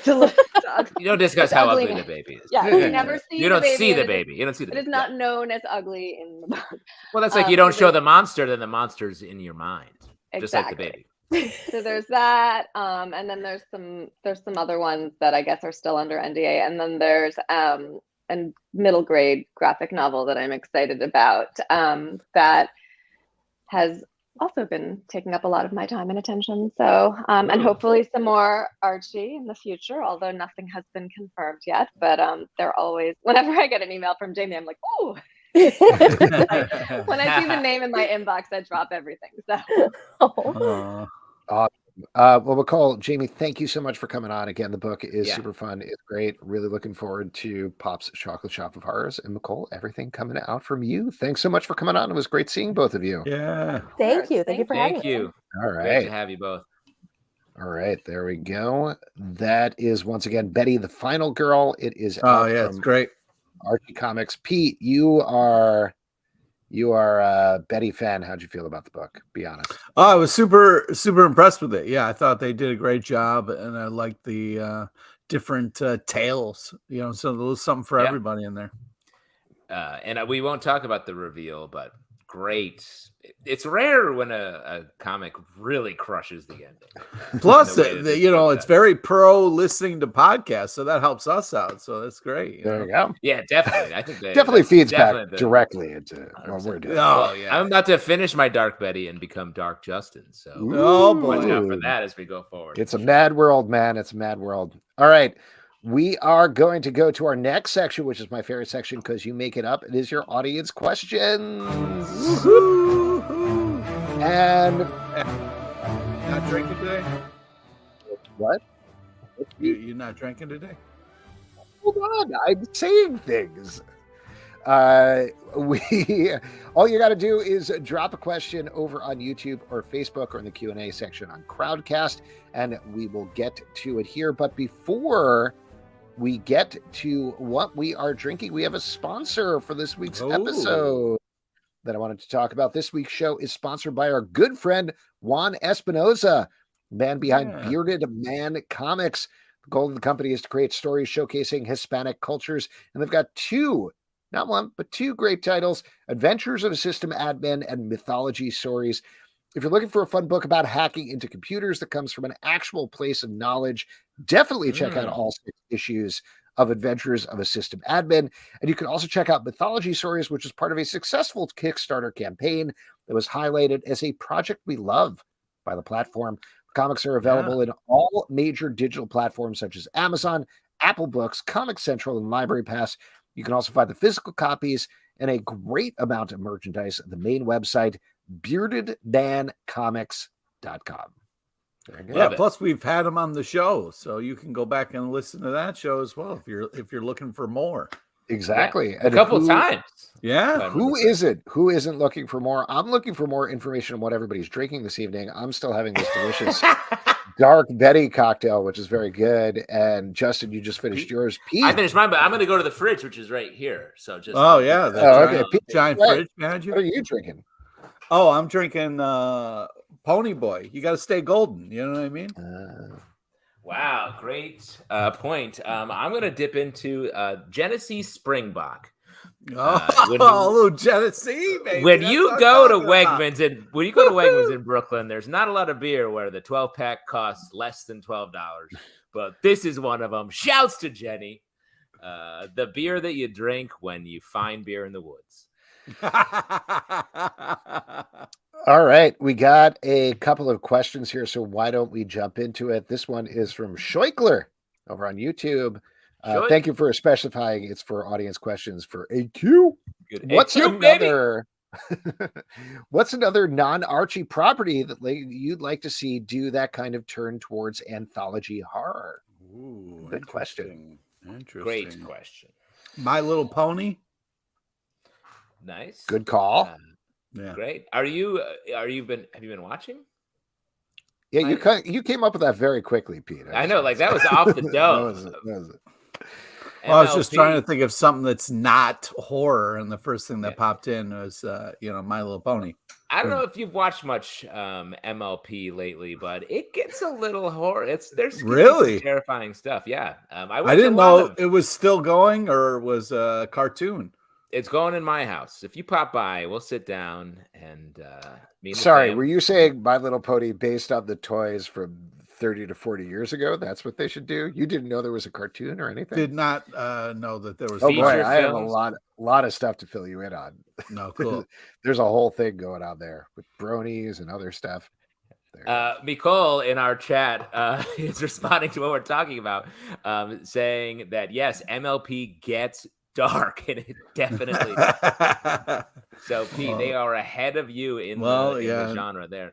You don't discuss how ugly the baby is. Yeah, you never see. You don't see the baby. You don't see the baby. It is not known as ugly in the book. Well, that's like you don't show the monster, then the monster's in your mind, just like the baby. So there's that, and then there's some other ones that I guess are still under NDA, and then there's a middle grade graphic novel that I'm excited about that has also been taking up a lot of my time and attention. So, and hopefully some more Archie in the future, although nothing has been confirmed yet. But they're always, whenever I get an email from Jamie, I'm like, oh. When I see the name in my inbox, I drop everything. So. Well, Micol, Jamie, thank you so much for coming on. Again, the book is super fun. It's great. Really looking forward to Pop's Chocolate Shop of Horrors. And Micol, everything coming out from you. Thanks so much for coming on. It was great seeing both of you. Yeah. Thank you. Thank you for having me. All right. Great to have you both. All right. There we go. That is once again Betty the Final Girl. It is it's great. Archie Comics. Pete, you are a Betty fan. How'd you feel about the book? Be honest. Oh, I was super impressed with it. Yeah, I thought they did a great job, and I liked the different tales. So there was something for everybody in there. And we won't talk about the reveal, but great. It's rare when a comic really crushes the ending. Plus, it's very pro listening to podcasts, so that helps us out. So that's great. There you go. Yeah, definitely. I think definitely feeds back directly into what we're doing. I'm about to finish my Dark Betty and become Dark Justin. So watch out for that as we go forward. It's a mad world, man. It's a mad world. All right. we are going to go to our next section, which is my favorite section because you make it up. It is your audience questions. And Not drinking today? what? You're not drinking today? Hold on, I'm saying things. All you got to do is drop a question over on YouTube or Facebook or in the Q&A section on Crowdcast, and we will get to it here. But before we get to what we are drinking, we have a sponsor for this week's episode that I wanted to talk about. This week's show is sponsored by our good friend Juan Espinoza, man behind Bearded Man Comics. The goal of the company is to create stories showcasing Hispanic cultures, and they've got not one, but two great titles: Adventures of a System Admin and Mythology Stories. If you're looking for a fun book about hacking into computers that comes from an actual place of knowledge, definitely check out all 6 issues of Adventures of a System Admin. And you can also check out Mythology Stories, which is part of a successful Kickstarter campaign that was highlighted as a project we love by the platform. Comics are available in all major digital platforms such as Amazon, Apple Books, Comic Central, and Library Pass. You can also find the physical copies and a great amount of merchandise at the main website, beardedmancomics.com. Yeah, plus we've had them on the show, so you can go back and listen to that show as well if you're looking for more. Exactly. Yeah, a couple of times. Yeah. Who isn't looking for more? I'm looking for more information on what everybody's drinking this evening. I'm still having this delicious Dark Betty cocktail, which is very good. And Justin, you just finished yours. Pete, I finished mine, but I'm going to go to the fridge, which is right here. So just okay. Pete, giant fridge behind you. What are you drinking? Oh, I'm drinking Pony Boy. You got to stay golden. You know what I mean? Wow, great point. I'm going to dip into Genesee Springbok. Little Genesee, baby. When you go to Wegmans in Brooklyn, there's not a lot of beer where the 12-pack costs less than $12, but this is one of them. Shouts to Jenny, the beer that you drink when you find beer in the woods. All right, we got a couple of questions here, so why don't we jump into it? This one is from Scheuchler over on YouTube. Thank you for specifying it's for audience questions for AQ. Good. What's AQ, another what's another non-Archie property that you'd like to see do that kind of turn towards anthology horror? Ooh, good question. Interesting. Great question. My Little Pony. Nice. Good call. Great. Have you been watching? Yeah, you came up with that very quickly, Pete. I know, like that was off the dome. that was it. Well, I was just trying to think of something that's not horror, and the first thing that popped in was, My Little Pony. I don't know if you've watched much MLP lately, but it gets a little horror. There's really some terrifying stuff. Yeah, I didn't know it was still going or was a cartoon. It's going in my house. If you pop by, we'll sit down and Sorry, were you saying My Little Pony based on the toys from 30 to 40 years ago? That's what they should do? You didn't know there was a cartoon or anything? Did not know that there was. Oh boy, I have a lot of stuff to fill you in on. No, cool. There's a whole thing going on there with bronies and other stuff. Micol in our chat is responding to what we're talking about, saying that yes, MLP gets dark, and it definitely does. So Pete, they are ahead of you in the genre there.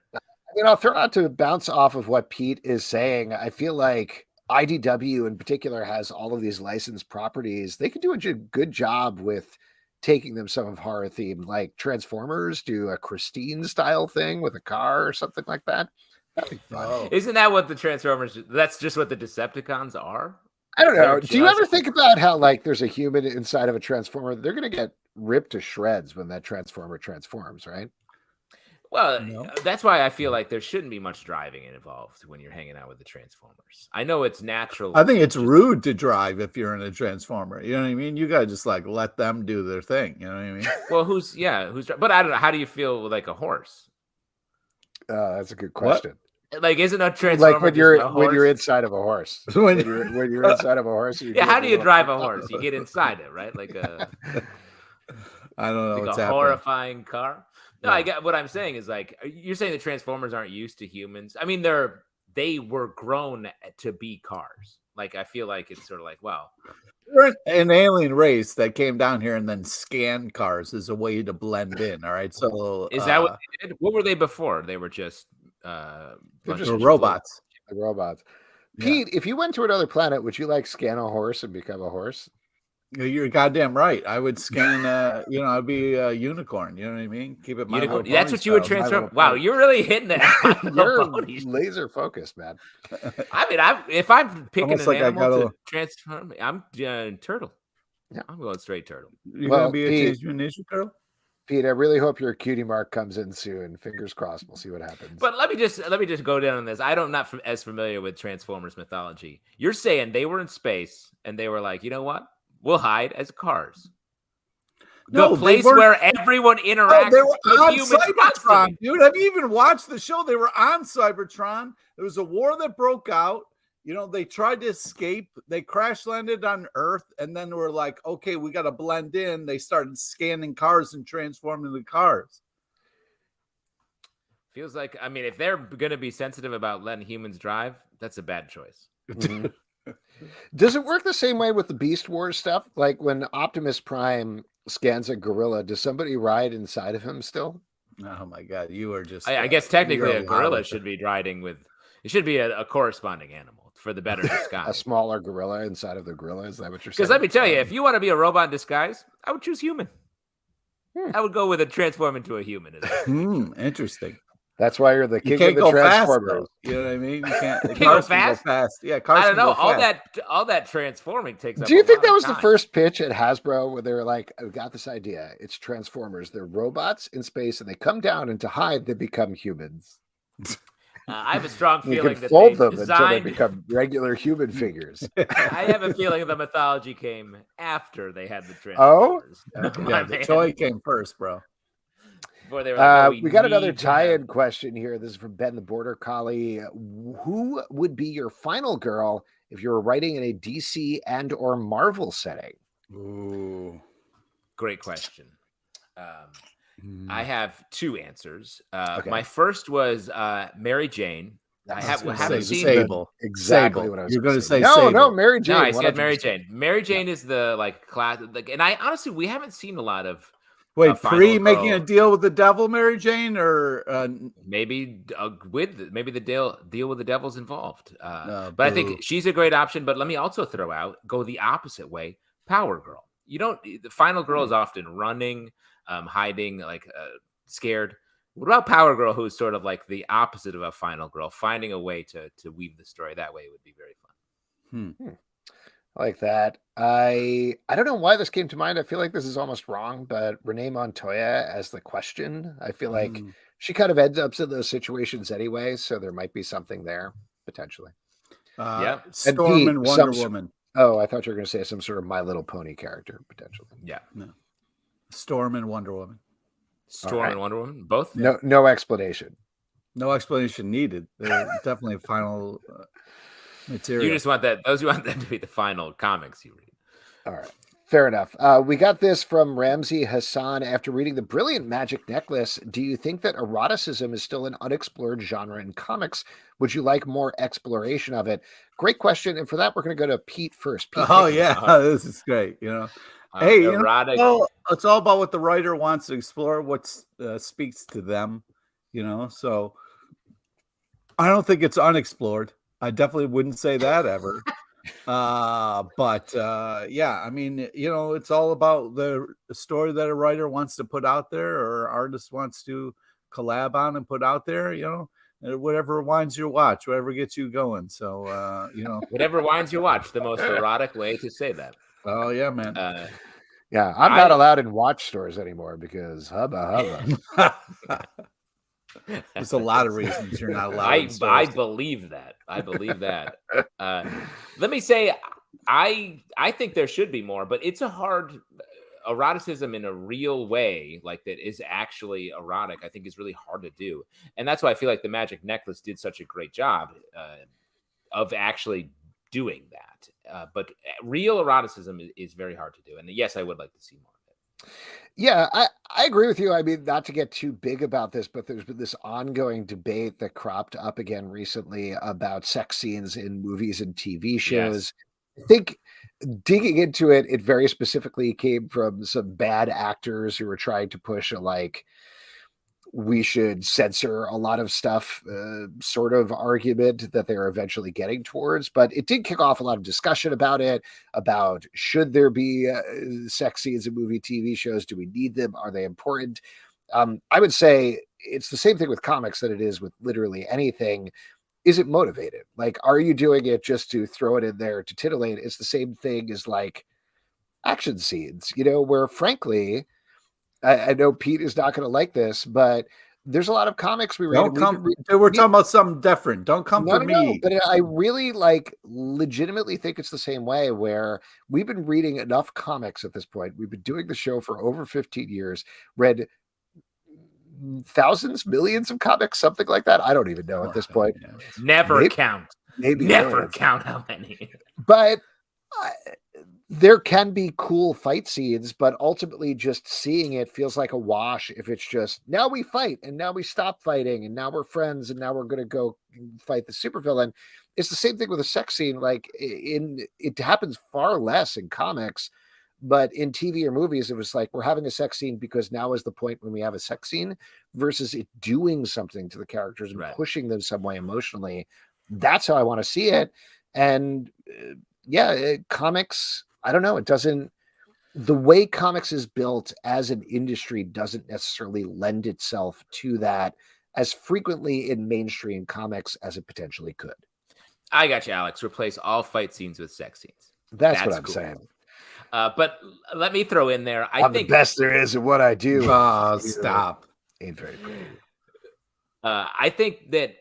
I'll throw out to bounce off of what Pete is saying. I feel like IDW in particular has all of these licensed properties. They could do a good job with taking them some of horror theme, like Transformers do a Christine style thing with a car or something like that. That'd be fun. Isn't that what the Transformers? That's just what the Decepticons are. I don't know. Do you ever think about how like there's a human inside of a Transformer? They're going to get ripped to shreds when that Transformer transforms, right? Well, that's why I feel like there shouldn't be much driving involved when you're hanging out with the Transformers. I know it's natural. I think it's rude to drive if you're in a Transformer. You know what I mean? You gotta just like let them do their thing. You know what I mean? Well, but I don't know. How do you feel with like a horse? That's a good question. What? Like, isn't a Transformer like when you're inside of a horse? when you're inside of a horse, how do you drive a horse? You get inside it, right? Like a I don't know. Like what's a happening. horrifying car. No, I get what I'm saying is like you're saying the Transformers aren't used to humans. I mean, they were grown to be cars. Like, I feel like it's sort of like, well, We're an alien race that came down here and then scanned cars as a way to blend in. All right, so is that what they did? What were they before? They were just They're bunch just of robots. The robots. Yeah. Pete, if you went to another planet, would you like scan a horse and become a horse? You're goddamn right. I would scan. I'd be a unicorn. You know what I mean? Keep it. My unicorn. Little That's Pony what you would style. transform. Little Wow, Pony. you're really hitting that. You're laser focused, man. I mean, if I'm picking Almost an like I animal gotta- to transform, I'm turtle. Yeah. I'm going straight turtle. You're Well, gonna be a Pete- Teenage Mutant Ninja Turtle. Pete, I really hope your cutie mark comes in soon. Fingers crossed. We'll see what happens. But let me just go down on this. I don't not as familiar with Transformers mythology. You're saying they were in space and they were like, you know what? We'll hide as cars. No, The place they weren't- where everyone interacts they were with on humans Cybertron, constantly. dude. Have you even watched the show? They were on Cybertron. There was a war that broke out. You know, they tried to escape. They crash landed on Earth, and then were like, okay, we got to blend in. They started scanning cars and transforming the cars. Feels like, I mean, if they're going to be sensitive about letting humans drive, that's a bad choice. Mhm. Does it work the same way with the Beast Wars stuff? Like when Optimus Prime scans a gorilla, does somebody ride inside of him still? Oh my God, you are just. I guess technically you're a lot gorilla of should be riding with, it should be a corresponding animal for the better A disguise. smaller gorilla inside of the gorilla? Is that what you're saying? Because let me tell you, if you want to be a robot in disguise, I would choose human. I would go with a transform into a human. Interesting. That's why you're the You king can't of the go fast, Transformers. though. You know what I mean? You can't. Can't go cars can fast? fast. Yeah, cars I don't can know. go fast. All that transforming takes up. Do you a think lot that of was the time. first pitch at Hasbro where they were like, "I got this idea. It's Transformers. They're robots in space, and they come down, and to hide, they become humans. I have a strong You feeling can that fold they them until they designed. become regular human figures." I have a feeling the mythology came after they had the Oh? Transformers. Yeah, the toy came first, bro. Before they were like, oh, We got another need to have- tie-in question here. This is from Ben the Border Collie. Who would be your final girl if you were writing in a DC and or Marvel setting? Ooh. Great question. I have two answers. Okay. My first was Mary Jane. I haven't seen Sable. Exactly Sable. what I was You're going gonna to say No, Sable. no, Mary Jane. No, I said 100%. Mary Jane. Mary Jane is the like class, and I honestly we haven't seen a lot of. Wait, final pre making girl. a deal with the devil, Mary Jane, or Maybe maybe the deal with the devil's involved. No, but I boo. think she's a great option. But let me also throw out go the opposite way. Power Girl. You don't. The final girl is often running, hiding, like scared. What about Power Girl, who's sort of like the opposite of a final girl, finding a way to weave the story that way would be very fun. I like that. I don't know why this came to mind. I feel like this is almost wrong, but Renee Montoya as the question. I feel like she kind of ends up in those situations anyway, so there might be something there potentially. Yeah. Storm Pete, and Wonder some- Woman. Oh, I thought you were going to say some sort of My Little Pony character potentially. Yeah. Storm and Wonder Woman. Storm right. and Wonder Woman, both. No explanation. No explanation needed. They're definitely final material. You just want that. Those you want them to be the final comics you read. All right. Fair enough. We got this from Ramsey Hassan. After reading The Brilliant Magic Necklace, do you think that eroticism is still an unexplored genre in comics? Would you like more exploration of it? Great question. And for that, we're going to go to Pete first. Pete, Oh take it. yeah, this is great. You know, hey, you know, erotic. well, it's all about what the writer wants to explore, what speaks to them. You know, so I don't think it's unexplored. I definitely wouldn't say that ever. But yeah, I mean, you know, it's all about the story that a writer wants to put out there or artist wants to collab on and put out there, you know, whatever winds your watch, whatever gets you going. So, you know, Whatever winds you watch, the most erotic way to say that. oh yeah, man. Yeah, I'm not allowed in watch stores anymore because hubba hubba. There's a lot of reasons you're not allowed. in I stores. believe that. I believe that. Let me say, I think there should be more, but it's a hard eroticism in a real way, like that is actually erotic. I think is really hard to do, and that's why I feel like the Magic Necklace did such a great job of actually doing that. But real eroticism is very hard to do, and yes, I would like to see more of it. Yeah, I agree with you. I mean, not to get too big about this, but there's been this ongoing debate that cropped up again recently about sex scenes in movies and TV shows. I think digging into it, it very specifically came from some bad actors who were trying to push a like we should censor a lot of stuff sort of argument that they're eventually getting towards. But it did kick off a lot of discussion about it, about should there be sex scenes in movie, TV shows? Do we need them? Are they important? I would say it's the same thing with comics that it is with literally anything. Is it motivated? Like, are you doing it just to throw it in there to titillate? It's the same thing as like action scenes, where frankly, I know Pete is not going to like this, but there's a lot of comics we read. Don't come. We're talking about something different. Don't come for me. But I really legitimately think it's the same way where we've been reading enough comics at this point. We've been doing the show for over 15 years, read thousands, millions of comics, something like that. I don't even know at this point. Never count. Maybe never count how many. But there can be cool fight scenes, but ultimately just seeing it feels like a wash if it's just now we fight and now we stop fighting and now we're friends and now we're going to go fight the supervillain. It's the same thing with a sex scene. Like it happens far less in comics, but in TV or movies, it was like we're having a sex scene because now is the point when we have a sex scene versus it doing something to the characters and pushing them some way emotionally. That's how I want to see it. And comics, I don't know. It doesn't, the way comics is built as an industry doesn't necessarily lend itself to that as frequently in mainstream comics as it potentially could. I got you, Alex. Replace all fight scenes with sex scenes. That's what I'm saying. But let me throw in there. I'm the best there is at what I do. Stop. Ain't very pretty. I think that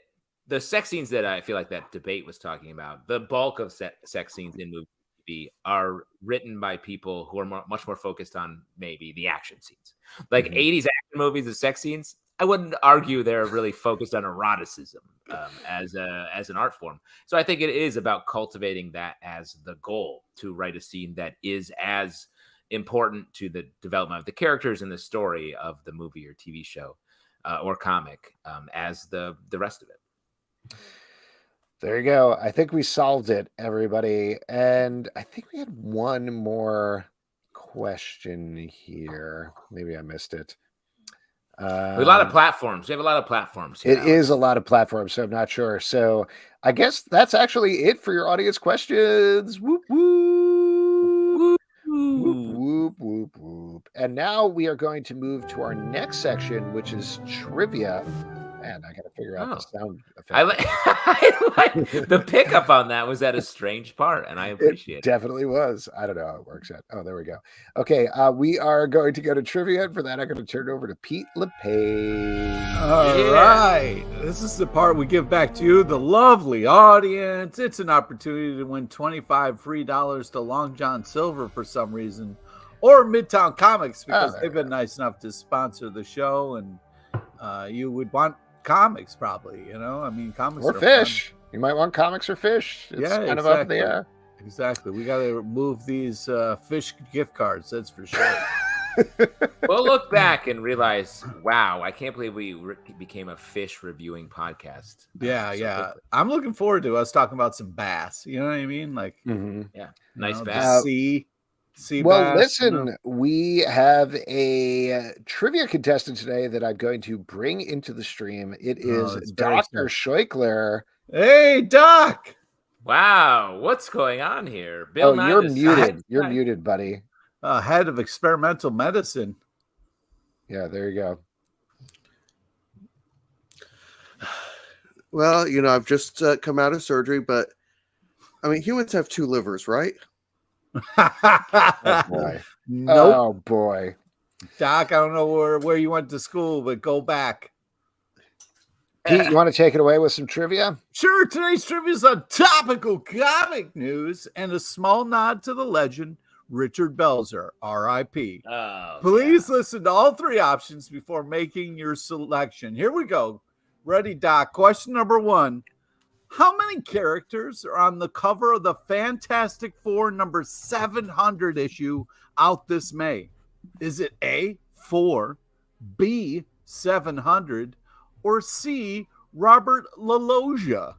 the sex scenes that I feel like that debate was talking about, the bulk of sex scenes in movies are written by people who are much more focused on maybe the action scenes. Like 80s action movies, the sex scenes, I wouldn't argue they're really focused on eroticism as an art form. So I think it is about cultivating that as the goal, to write a scene that is as important to the development of the characters and the story of the movie or TV show or comic as the rest of it. There you go. I think we solved it, everybody. And I think we had one more question here. Maybe I missed it. A lot of platforms. We have a lot of platforms here, It is a lot of platforms, so I'm not sure. So I guess that's actually it for your audience questions. Whoop, whoop. Whoop, whoop, whoop, whoop. And now we are going to move to our next section, which is trivia. Man, I got to figure out the sound effect. I like the pickup on that was at a strange part, and I appreciate it. Definitely was. I don't know how it works yet. Oh, there we go. Okay, we are going to go to trivia. And for that, I'm going to turn it over to Pete LePage. All right. This is the part we give back to you, the lovely audience. It's an opportunity to win $25 free to Long John Silver for some reason, or Midtown Comics, because they've been nice enough to sponsor the show, and you would want comics probably, I mean, comics or fish. Fun. You might want comics or fish. It's kind of up in the air. Exactly. We got to move these fish gift cards. That's for sure. We'll look back and realize, wow, I can't believe we became a fish reviewing podcast. Yeah. Quickly. I'm looking forward to us talking about some bass. You know what I mean? Like, nice bass. Well, listen, we have a trivia contestant today that I'm going to bring into the stream. It is Dr. Scheuchler. Hey, Doc. Wow, what's going on here? Bill, you're muted. You're muted, buddy. Head of experimental medicine. Yeah, there you go. Well, I've just come out of surgery, but I mean, humans have 2 livers, right? Oh boy. Nope. Oh boy. Doc, I don't know where you went to school, but go back. Pete, you want to take it away with some trivia? Sure. Today's trivia is on topical comic news and a small nod to the legend Richard Belzer, R.I.P. Please listen to all 3 options before making your selection. Here we go. Ready, Doc? Question number 1. How many characters are on the cover of the Fantastic Four number 700 issue out this May? Is it A, 4, B, 700, or C, Robert LaLoggia?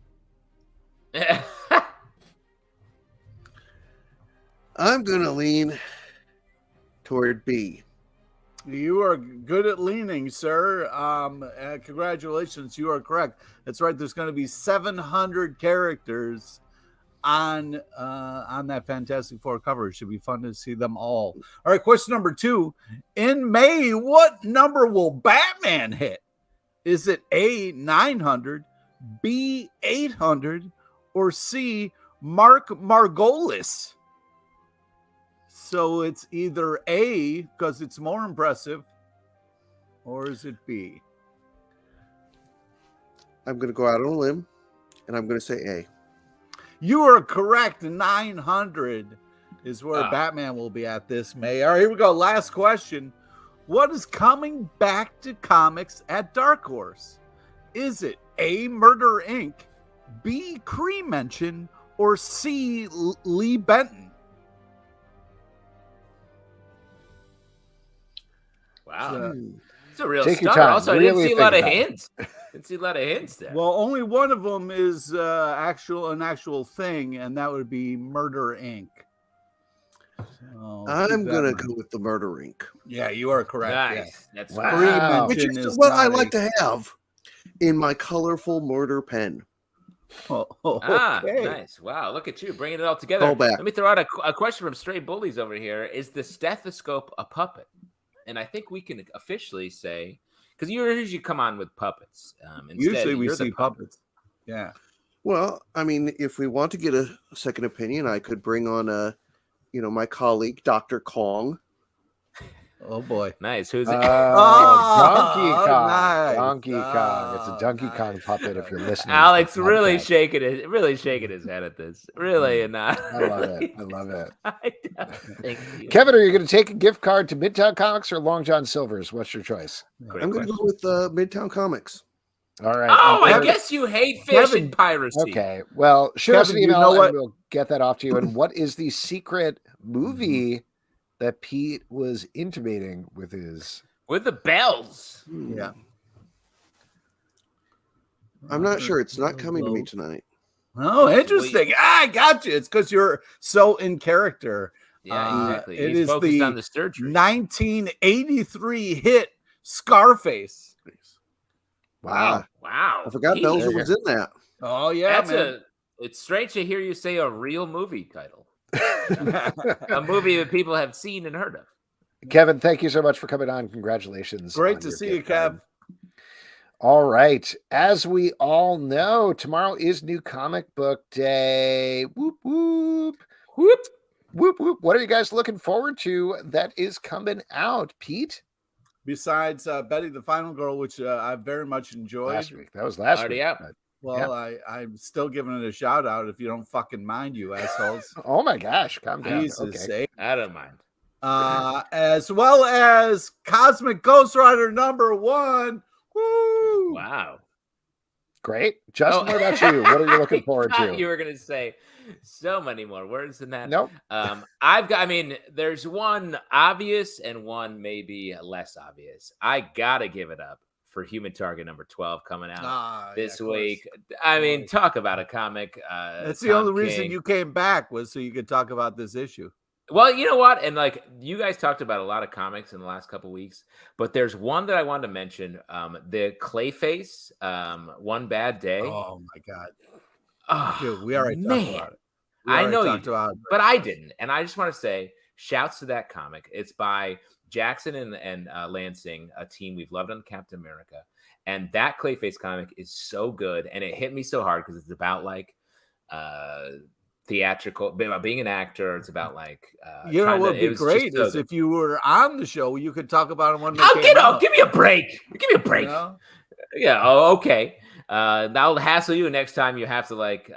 I'm going to lean toward B. You are good at leaning, sir. Congratulations, you are correct. That's right. There's going to be 700 characters on that Fantastic Four cover. It should be fun to see them all. All right, question number 2. In May, what number will Batman hit? Is it A, 900, B, 800, or C, Mark Margolis? So it's either A, because it's more impressive, or is it B? I'm going to go out on a limb, and I'm going to say A. You are correct. 900 is where Batman will be at this May. All right, here we go. Last question. What is coming back to comics at Dark Horse? Is it A, Murder Inc., B, Kree Mention, or C, Lee Benton? Wow. It's a real Take your stunner. time. Also, I Really didn't see a think lot of about it. hints. Didn't see a lot of hints there. Well, only one of them is an actual thing, and that would be Murder Inc. So, I'm going to go with the Murder Inc. Yeah, you are correct. Nice. Yeah. That's Wow. Kree Which Mention is what I not like to have in my colorful murder pen. Okay. Nice. Wow, look at you bringing it all together. Call back. Let me throw out a question from Stray Bullies over here. Is the stethoscope a puppet? And I think we can officially say, because you usually come on with puppets. Instead, Usually we you're the see puppets. Yeah. Well, I mean, if we want to get a second opinion, I could bring on my colleague, Dr. Kong. Oh boy. Nice. Who's it? Donkey Kong. nice. Donkey Kong. It's a Donkey Kong puppet if you're listening. Alex to the really podcast. shaking his head at this. Really, and not. I love it. I love it. Thank you. Kevin, are you going to take a gift card to Midtown Comics or Long John Silver's? What's your choice? Great I'm going to question. go with Midtown Comics. All right. Oh, I Kevin- guess you hate fish Kevin- and piracy. Okay. Well, shoot us an Kevin, you email know and what? we'll get that off to you. And what is the secret movie that Pete was intimating with his? With the bells. Yeah. I'm not sure. It's not coming to me tonight. Oh, interesting. I got you. It's because you're so in character. Yeah, exactly. It He's is focused the on the surgery. 1983 hit Scarface. Wow. Wow. I forgot Pete, Belzer was in that. Oh yeah, That's it's strange to hear you say a real movie title. A movie that people have seen and heard of. Kevin, thank you so much for coming on. Congratulations. Great on to your see you, gift card. Kev. All right. As we all know, tomorrow is New Comic Book Day. Whoop, whoop. Whoop. Whoop, whoop. What are you guys looking forward to that is coming out, Pete? Besides Betty the Final Girl, which I very much enjoyed. Last week. That was last Already week. out. but- Well, I'm still giving it a shout out if you don't fucking mind, you assholes. Oh my gosh. Calm down. Jesus Okay. sake. I don't mind. As well as Cosmic Ghost Rider #1. Woo! Wow. Great. Justin, what about you? What are you looking forward I thought to? you were going to say so many more words than that. Nope. There's one obvious and one maybe less obvious. I got to give it up for Human Target #12 coming out this week. I mean, talk about a comic. That's the Tom only reason King. you came back was so you could talk about this issue. Well, you know what? And like you guys talked about a lot of comics in the last couple weeks, but there's one that I wanted to mention. The Clayface, One Bad Day. Oh my god. Oh, Dude, we already talked man. about it. I know you talked about it. but I didn't. And I just want to say shouts to that comic. It's by Jackson and Lansing, a team we've loved on Captain America. And that Clayface comic is so good. And it hit me so hard because it's about like theatrical, being an actor. It's about like You know what would be it was great just so is good. if you were on the show, you could talk about it when they Oh, came get out. up! Give me a break! Give me a break! You know? Yeah. Oh, okay. That'll hassle you next time you have to like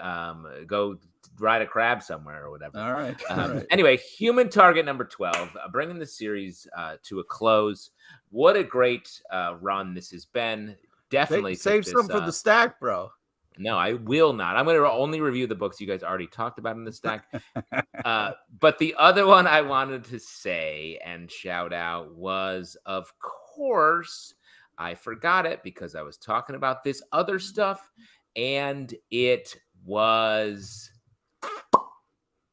go ride a crab somewhere or whatever. All right. All right. Anyway, Human Target #12, bringing the series to a close. What a great run this has been. Definitely Save pick some this for the stack, bro. No, I will not. I'm going to only review the books you guys already talked about in the stack. But the other one I wanted to say and shout out was, of course, I forgot it because I was talking about this other stuff, and it was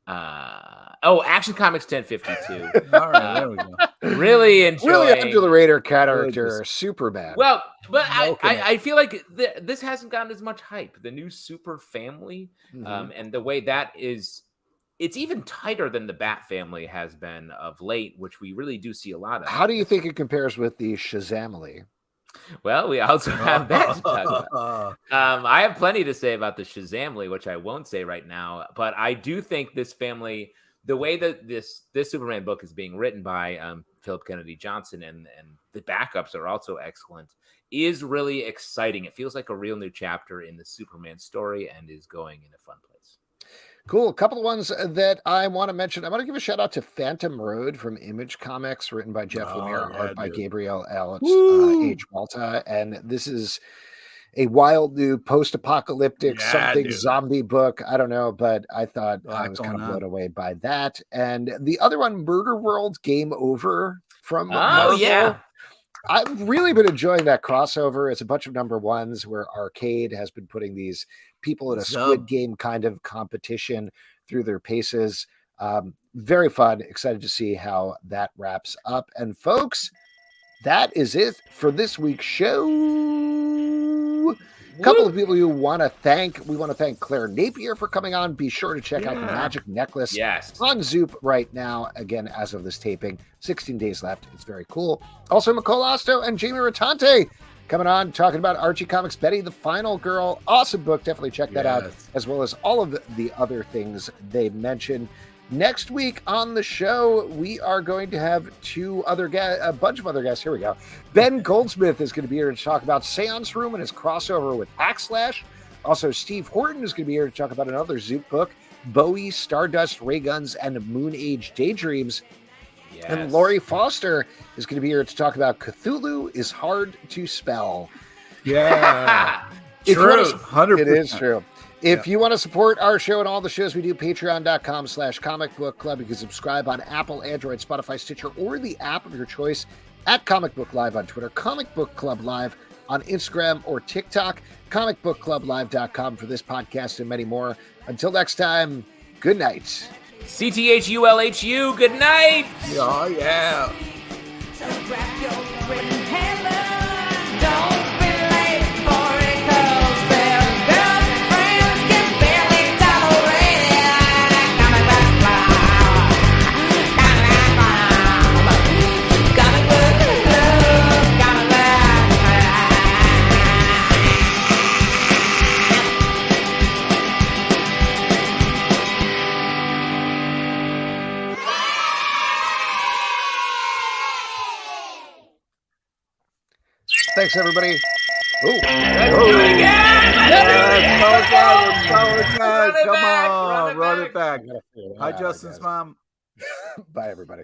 Action Comics 1052. All right, there we go. Really enjoying. Really under the radar character, Superman. Well, but Milking it. I feel like this hasn't gotten as much hype. The new Super Family, Mhm. and the way that is, it's even tighter than the Bat Family has been of late, which we really do see a lot of. How do you think it compares with the Shazamily? Well, we also have that to talk about. I have plenty to say about the Shazamily, which I won't say right now, but I do think this family, the way that this Superman book is being written by Philip Kennedy Johnson, and the backups are also excellent, is really exciting. It feels like a real new chapter in the Superman story and is going in a fun place. Cool. A couple of ones that I want to mention. I want to give a shout out to Phantom Road from Image Comics, written by Jeff Lemire, art by Gabriel Alex H. Malta. And this is a wild new post-apocalyptic zombie book. I don't know, but I thought I was kind of blown away by that. And the other one, Murder World Game Over from Marvel. Yeah. I've really been enjoying that crossover. It's a bunch of number ones where Arcade has been putting these people in a Squid Game kind of competition through their paces. Very fun. Excited to see how that wraps up. And folks, that is it for this week's show. A couple of people you want to thank. We want to thank Claire Napier for coming on. Be sure to check out the Magic Necklace on Zoop right now. Again, as of this taping, 16 days left. It's very cool. Also, Micol Ostow and Jamie Rotante coming on, talking about Archie Comics, Betty the Final Girl. Awesome book. Definitely check that out, as well as all of the other things they mentioned. Next week on the show, we are going to have a bunch of other guests. Here we go. Ben Goldsmith is going to be here to talk about Seance Room and his crossover with Hackslash. Also, Steve Horton is going to be here to talk about another Zoop book, Bowie, Stardust, Ray Guns, and Moon Age Daydreams. Yes. And Laurie Foster is going to be here to talk about Cthulhu is Hard to Spell. Yeah. True. 100%. It is true. If you want to support our show and all the shows we do, patreon.com/Comic Book Club. You can subscribe on Apple, Android, Spotify, Stitcher, or the app of your choice at Comic Book Live on Twitter, Comic Book Club Live on Instagram or TikTok, comicbookclublive.com for this podcast and many more. Until next time, good night. CTHULHU, good night. Oh, yeah. So grab your written hammer, don't be late for it, 'cause their girlfriends can barely tolerate it. Comic book club, comic book club, comic book Thanks, everybody. Let's do it again. Come on, run it back. Hi, Justin's mom. Bye, everybody.